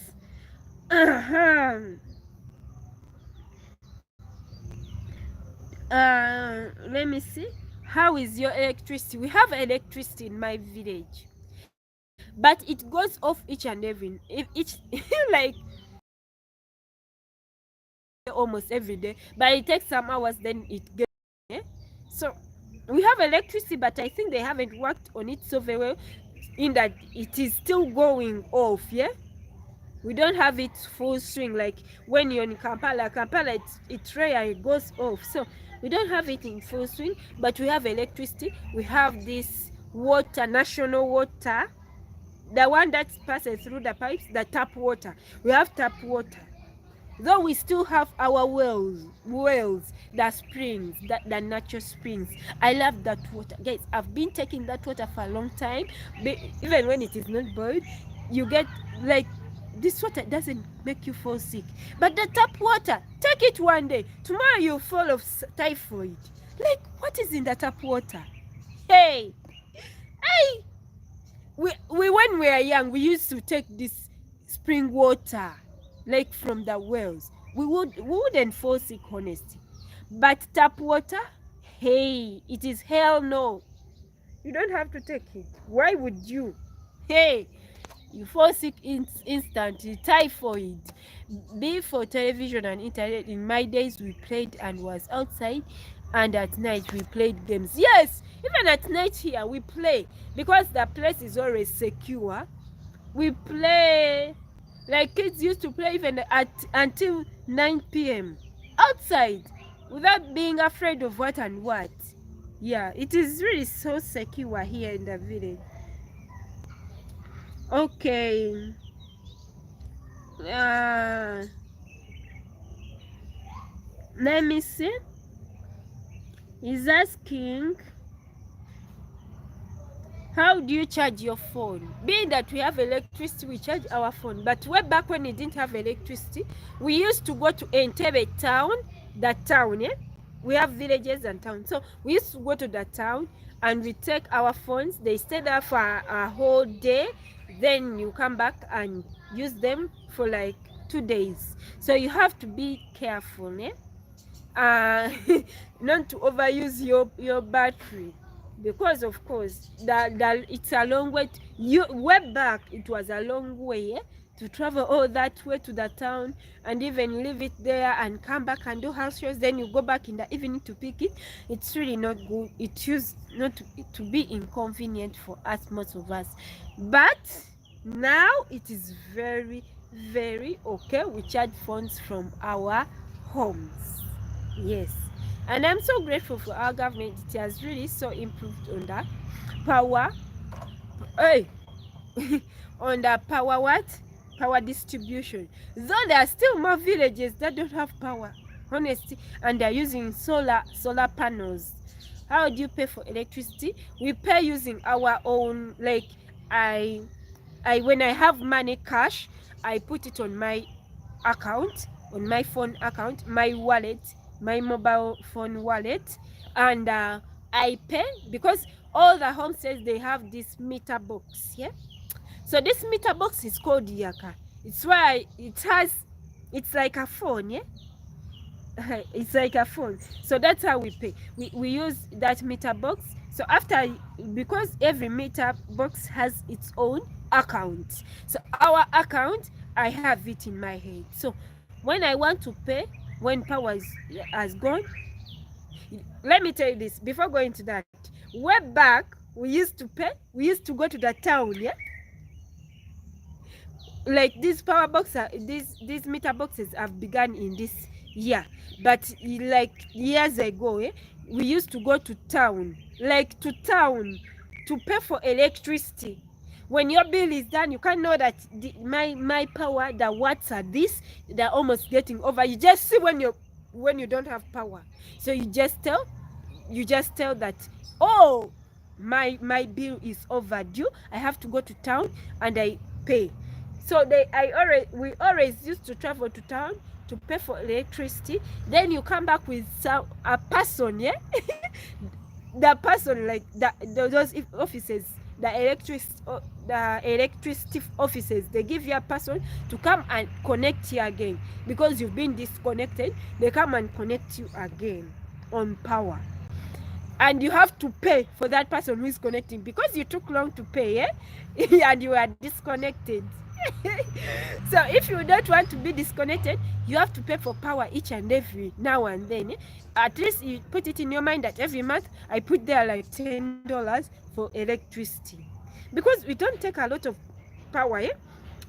Speaker 1: Let me see. How is your electricity? We have electricity in my village, but it goes off each and every each like almost every day, but it takes some hours, then it gets, so we have electricity, but I think they haven't worked on it so very well, in that it is still going off. We don't have it full swing like when you're in Kampala. It's rare it goes off, so we don't have it in full swing, but we have electricity. We have this water, national water, the one that passes through the pipes, the tap water. We have tap water, though we still have our wells, the springs, the natural springs. I love that water, guys. I've been taking that water for a long time. Even when it is not boiled, you get like, this water doesn't make you fall sick, but the tap water, take it one day, tomorrow you fall of typhoid. Like, what is in the tap water? Hey, we when we were young, we used to take this spring water, like from the wells. We wouldn't fall sick, honestly. But tap water, hey, it is hell no. You don't have to take it. Why would you? Hey, you fall sick instantly, typhoid. Before television and internet, in my days we played and was outside, and at night we played games. Yes, even at night here we play, because the place is always secure. We play like kids used to play even at until 9 p.m. outside, without being afraid of what and what. Yeah, it is really so secure here in the village. Okay. uh Let me see. He's asking, how do you charge your phone? Being that we have electricity, we charge our phone. But way back when we didn't have electricity, we used to go to Entebbe town, that town, yeah? We have villages and towns. So we used to go to that town and we take our phones. They stay there for a whole day. Then you come back and use them for like 2 days. So you have to be careful, yeah? uh, not to overuse your battery, because of course that it's a long way way back it was a long way, eh, to travel all that way to the town and even leave it there and come back and do house chores, then you go back in the evening to pick it. It's really not good. It used not to be inconvenient for us, most of us. But now it is very, very okay. We charge phones from our homes. Yes, and I'm so grateful for our government. It has really so improved on that power. Hey, on the power what? Power distribution. Though there are still more villages that don't have power, honestly, and they're using solar panels. How do you pay for electricity? We pay using our own. Like I when I have money cash, I put it on my account, on my phone account, my wallet, my mobile phone wallet, and I pay, because all the homesteads they have this meter box. Yeah, so this meter box is called yaka. It's why it's like a phone. Yeah, it's like a phone. So that's how we pay. We use that meter box. So after, because every meter box has its own account, so our account, I have it in my head. So when I want to pay, when power has gone, let me tell you this before going to that. Way back, we used to pay, we used to go to the town. Yeah, like these power boxes, these meter boxes have begun in this year, but like years ago, eh, we used to go to town, like to town, to pay for electricity. When your bill is done, you can know that my power, the watts are this, they're almost getting over. You just see when you don't have power, so you just tell that, oh, my bill is overdue, I have to go to town and I pay. So we always used to travel to town to pay for electricity. Then you come back with a person, yeah. The person, like those offices, the electricity offices, they give you a person to come and connect you again, because you've been disconnected. They come and connect you again on power, and you have to pay for that person who is connecting, because you took long to pay, eh? And you are disconnected. So if you don't want to be disconnected, you have to pay for power each and every now and then, eh? At least you put it in your mind that every month I put there like $10 for electricity, because we don't take a lot of power, eh?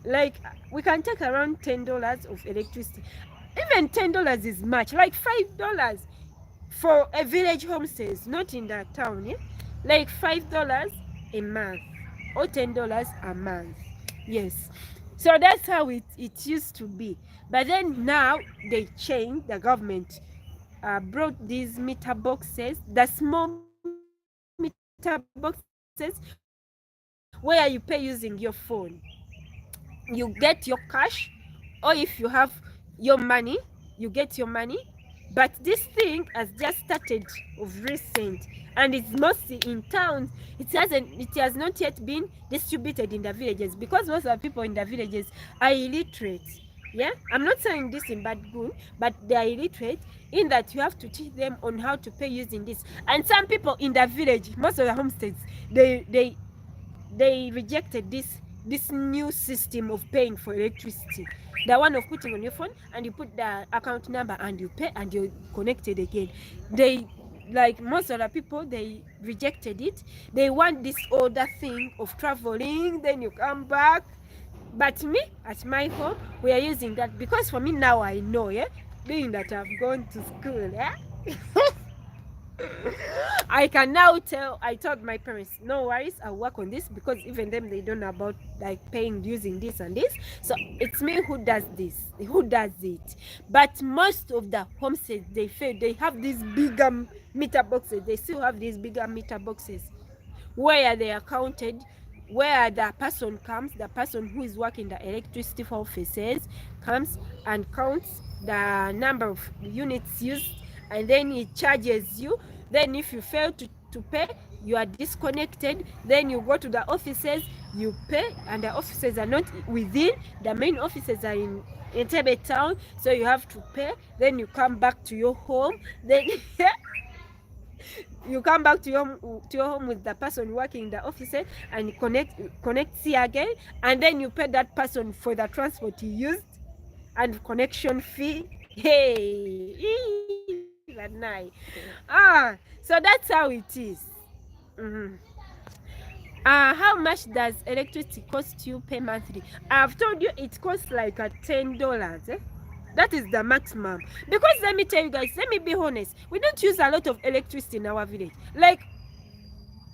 Speaker 1: Like we can take around $10 of electricity. Even $10 is much, like $5 for a village homestead, not in that town, yeah? Like $5 a month or $10 a month. Yes. So that's how it used to be. But then now they changed, the government brought these meter boxes, the small meter boxes, where you pay using your phone. You get your cash, or if you have your money, you get your money. But this thing has just started of recent, and it's mostly in towns. It has not yet been distributed in the villages, because most of the people in the villages are illiterate. Yeah, I'm not saying this in bad good, but they are illiterate in that you have to teach them on how to pay using this. And some people in the village, most of the homesteads, they rejected this new system of paying for electricity. The one of putting on your phone and you put the account number and you pay and you're connected again. They, like most of the people, they rejected it. They want this older thing of traveling, then you come back. But me, at my home, we are using that because for me now I know, yeah, being that I've gone to school, yeah. I can now tell. I told my parents, no worries, I'll work on this because even them they don't know about like paying using this and this. So it's me who does this, who does it. But most of the homesteads they fail. They have these bigger meter boxes. They still have these bigger meter boxes where they are counted, where the person comes, the person who is working the electricity offices comes and counts the number of units used, and then he charges you. Then if you fail to pay, you are disconnected. Then you go to the offices, you pay, and the offices are not within. The main offices are in Entebbe town, so you have to pay. Then you come back to your home. Then you come back to your home with the person working in the offices and connect here again, and then you pay that person for the transport he used and connection fee. Hey, that night. So that's how it is. How much does electricity cost you per monthly? I've told you it costs like $10. That is the maximum. Because let me tell you guys, let me be honest, we don't use a lot of electricity in our village. Like,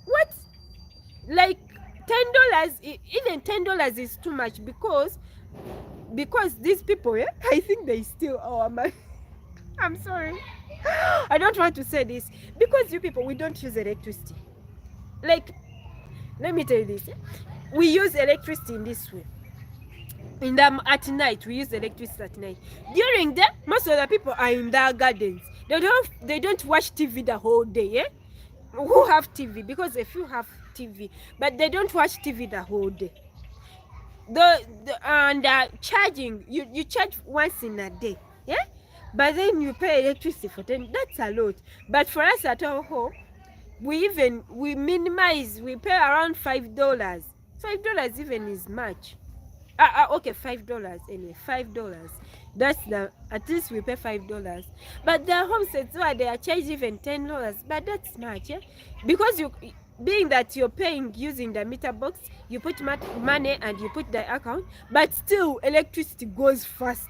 Speaker 1: what? Like $10, even $10 is too much because these people, yeah, I think they steal our money. I'm sorry. I don't want to say this. Because you people, we don't use electricity. Like, let me tell you this. We use electricity in this way. At night, we use electricity at night. During the most of the people are in their gardens. They don't watch TV the whole day, yeah? Who have TV? Because a few have TV, but they don't watch TV the whole day. And charging, you charge once in a day, yeah? But then you pay electricity for 10. That's a lot. But for us at our home, we minimize. We pay around $5. $5 even is much. Okay, $5 anyway. $5. That's at least we pay $5. But the homesteads where they are charged even $10. But that's much, yeah? Because being that you're paying using the meter box, you put money and you put the account, but still electricity goes fast.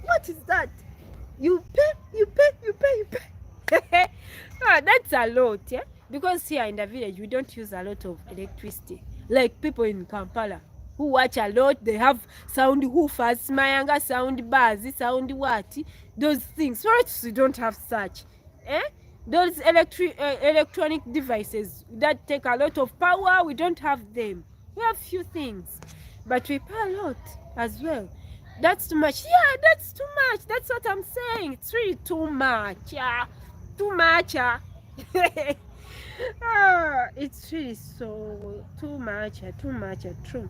Speaker 1: What is that? You pay. That's a lot, yeah? Because here in the village, we don't use a lot of electricity. Like people in Kampala, who watch a lot, they have sound hoofers, mayanga sound bars, sound what? Those things. For us, we don't have such. Those electronic devices that take a lot of power, we don't have them. We have few things. But we pay a lot as well. That's too much. Yeah, that's too much. That's what I'm saying. It's really too much. Yeah. Too much. It's really so too much. True.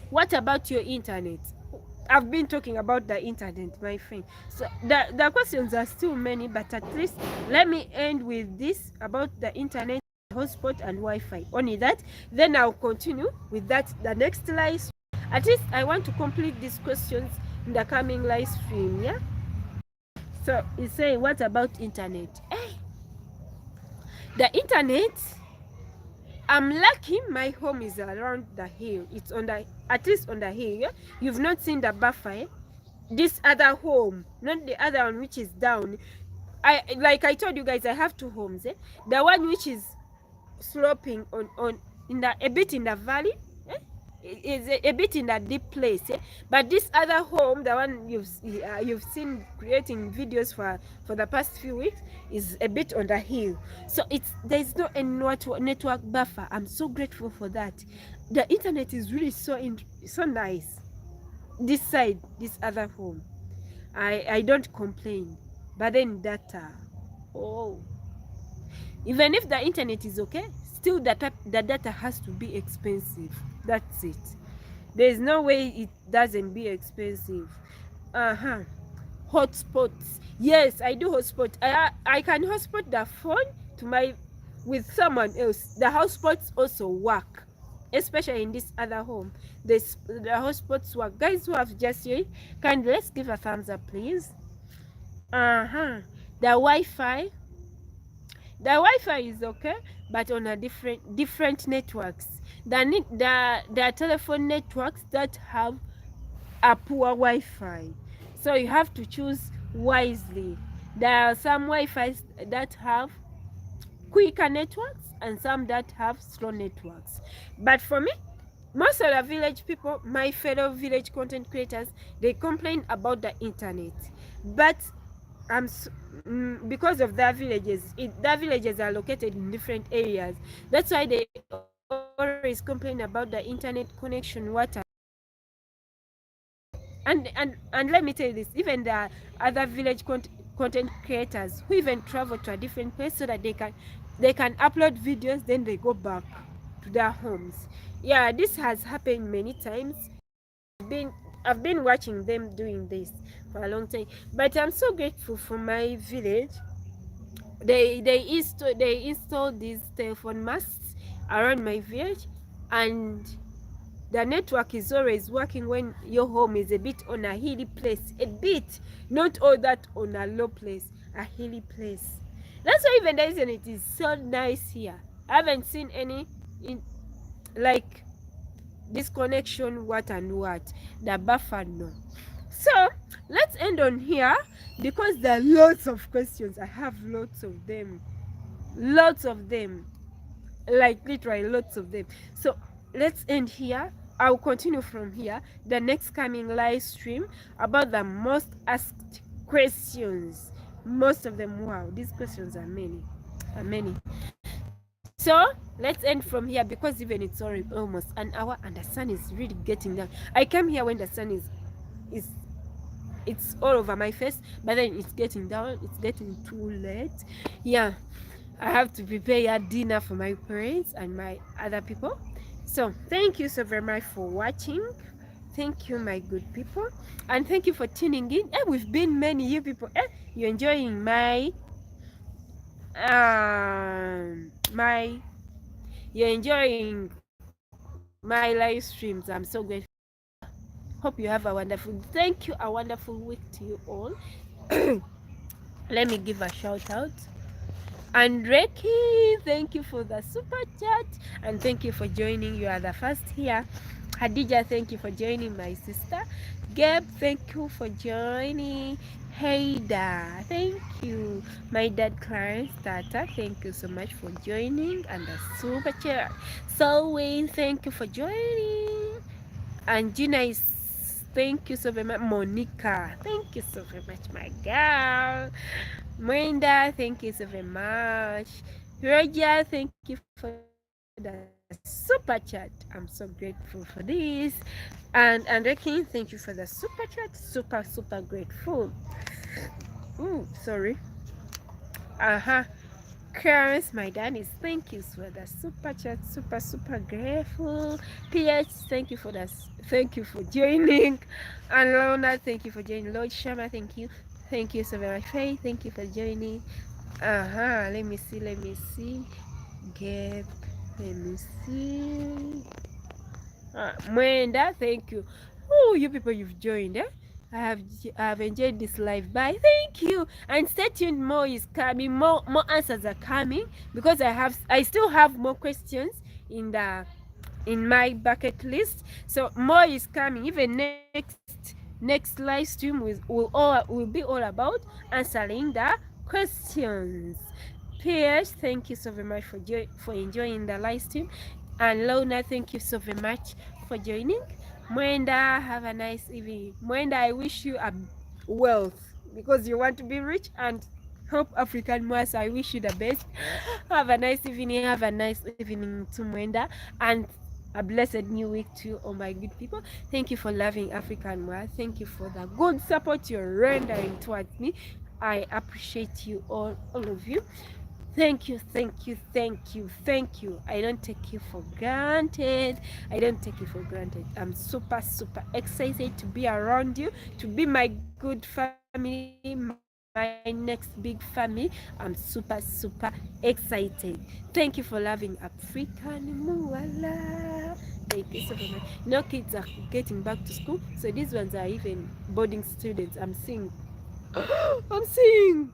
Speaker 1: What about your internet? I've been talking about the internet, my friend. So the questions are still many, but at least let me end with this about the internet, hotspot, and Wi-Fi. Only that, then I'll continue with that the next live. At least I want to complete these questions in the coming live stream, yeah? So it's saying, what about internet? Hey, the internet, I'm lucky my home is around the hill. It's on the, at least on the hill, yeah? You've not seen the buffer, eh? This other home, not the other one which is down. Like I told you guys, I have two homes, eh? The one which is sloping on a bit in the valley, is a bit in a deep place, eh? But this other home, the one you've seen creating videos for the past few weeks, is a bit on the hill. So there's no network buffer. I'm so grateful for that. The internet is really so nice. This side, this other home, I don't complain. But then data, even if the internet is okay, still the data has to be expensive. That's it. There's no way it doesn't be expensive. Uh-huh. Hotspots. Yes, I do hotspot. I can hotspot the phone to my with someone else. The hotspots also work, especially in this other home. The hotspots work. Guys who have just joined, can let's give a thumbs up, please. Uh-huh. The Wi-Fi. The Wi-Fi is okay, but on a different networks. The telephone networks that have a poor Wi-Fi. So you have to choose wisely. There are some Wi-Fis that have quicker networks and some that have slow networks. But for me, most of the village people, my fellow village content creators, they complain about the internet. But because of their villages, their villages are located in different areas. That's why they always complain about the internet connection, and let me tell you this, even the other village content creators who even travel to a different place so that they can upload videos, then they go back to their homes. Yeah, this has happened many times. I've been watching them doing this for a long time, but I'm so grateful for my village. They installed these telephone masts around my village, and the network is always working when your home is a bit on a hilly place, a bit, not all that on a low place, a hilly place. That's why even the internet is so nice here. I haven't seen any in like disconnection, what and what, the buffer, no. So let's end on here because there are lots of questions. I have lots of them, like literally lots of them. So let's end here. I'll continue from here the next coming live stream about the most asked questions. Most of them, wow, these questions are many. So let's end from here because even it's already almost an hour and the sun is really getting down. I came here when the sun is it's all over my face, but then it's getting down, it's getting too late. Yeah, I have to prepare dinner for my parents and my other people. So thank you so very much for watching. Thank you, my good people, and thank you for tuning in. We've been many you people. You're enjoying my you're enjoying my live streams. I'm so grateful. Hope you have a wonderful, thank you, a wonderful week to you all. Let me give a shout out. And Reiki, thank you for the super chat, and thank you for joining. You are the first here. Hadija, thank you for joining, my sister. Gabe, thank you for joining. Haida, thank you. My dad, Clarence Tata, thank you so much for joining, and the super chat. Selwyn, thank you for joining. And Gina is, thank you so very much. Monica, thank you so very much, my girl. Brenda, thank you so very much. Roger, thank you for the super chat. I'm so grateful for this. And Rekin, thank you for the super chat. Super grateful. Sorry. Clarence, my dad is, thank you for the super chat. Super grateful. PH, thank you for joining. And Lona, thank you for joining. Lord Shama, thank you. Thank you so very much. Faye, thank you for joining. Let me see. Get, let me see. Mwenda, thank you. Oh, you people, you've joined, eh? I have enjoyed this live. Bye. Thank you. And stay tuned. More is coming. More answers are coming because I still have more questions in my bucket list. So more is coming. Even next live stream will be all about answering the questions. Pierce, thank you so very much for enjoying the live stream. And Lona, thank you so very much for joining. Mwenda, have a nice evening. Mwenda, I wish you a wealth because you want to be rich and help African Moas. I wish you the best. Have a nice evening. Have a nice evening to Mwenda, and a blessed new week to all my good people. Thank you for loving African Moa. Thank you for the good support you're rendering towards me. I appreciate you all of you. Thank you, thank you, thank you, thank you. I don't take you for granted. I don't take you for granted. I'm super, super excited to be around you, to be my good family, my next big family. I'm super, super excited. Thank you for loving African Muwala. Thank you so very much. Now kids are getting back to school, so these ones are even boarding students. I'm seeing, I'm seeing.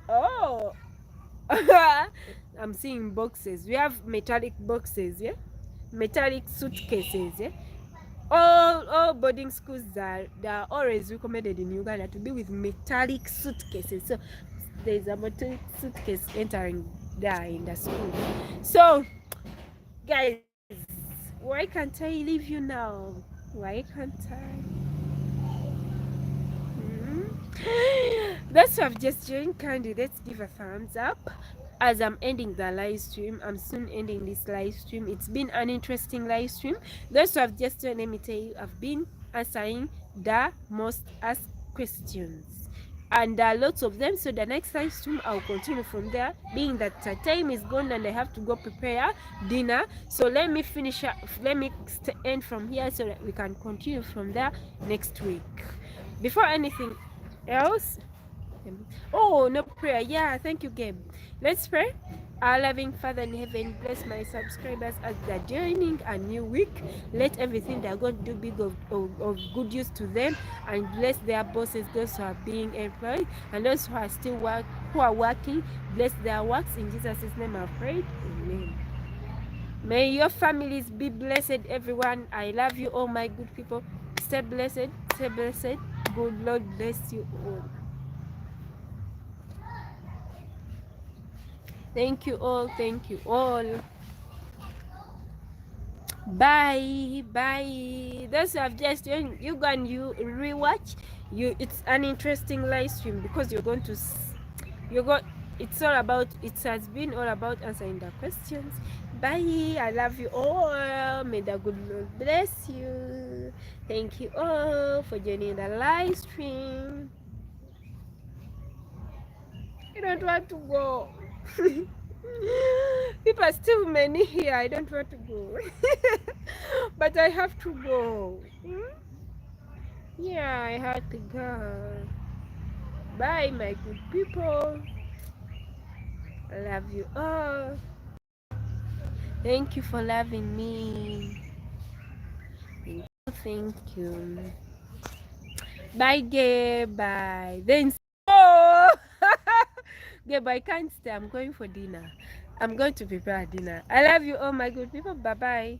Speaker 1: Oh, I'm seeing boxes. We have metallic boxes, yeah? Metallic suitcases, yeah? All boarding schools they are always recommended in Uganda to be with metallic suitcases. So there's a metallic suitcase entering there in the school. So guys, why can't I leave you now? Why can't I? Those who have just joined, kindly let's give a thumbs up. As I'm ending the live stream, I'm soon ending this live stream. It's been an interesting live stream. Those who have just joined, let me tell you, I've been answering the most asked questions. And there are lots of them, so the next live stream I'll continue from there, being that time is gone and I have to go prepare dinner. So let me finish up, let me end from here so that we can continue from there next week. Before anything else, oh, no prayer. Yeah, thank you, Gabe. Let's pray. Our loving Father in heaven, bless my subscribers as they're joining a new week. Let everything they're going to do be of good use to them, and bless their bosses, those who are being employed, and those who are still who are working. Bless their works. In Jesus' name I pray. Amen. May your families be blessed, everyone. I love you, all my good people. Stay blessed. Stay blessed. Good Lord bless you all. Thank you all. Thank you all. Bye. Bye. Those who have just joined, you go and you rewatch. It's an interesting live stream because you're going to you got it's all about, it has been all about answering the questions. Bye. I love you all. May the good Lord bless you. Thank you all for joining the live stream. I don't want to go. People are still many here. I don't want to go. But I have to go. Yeah, I have to go. Bye, my good people. I love you all. Thank you for loving me. Thank you. Bye, Gabe. Bye. Then, oh, Gabe, I can't stay. I'm going for dinner. I'm going to prepare dinner. I love you all, my good people. Bye bye.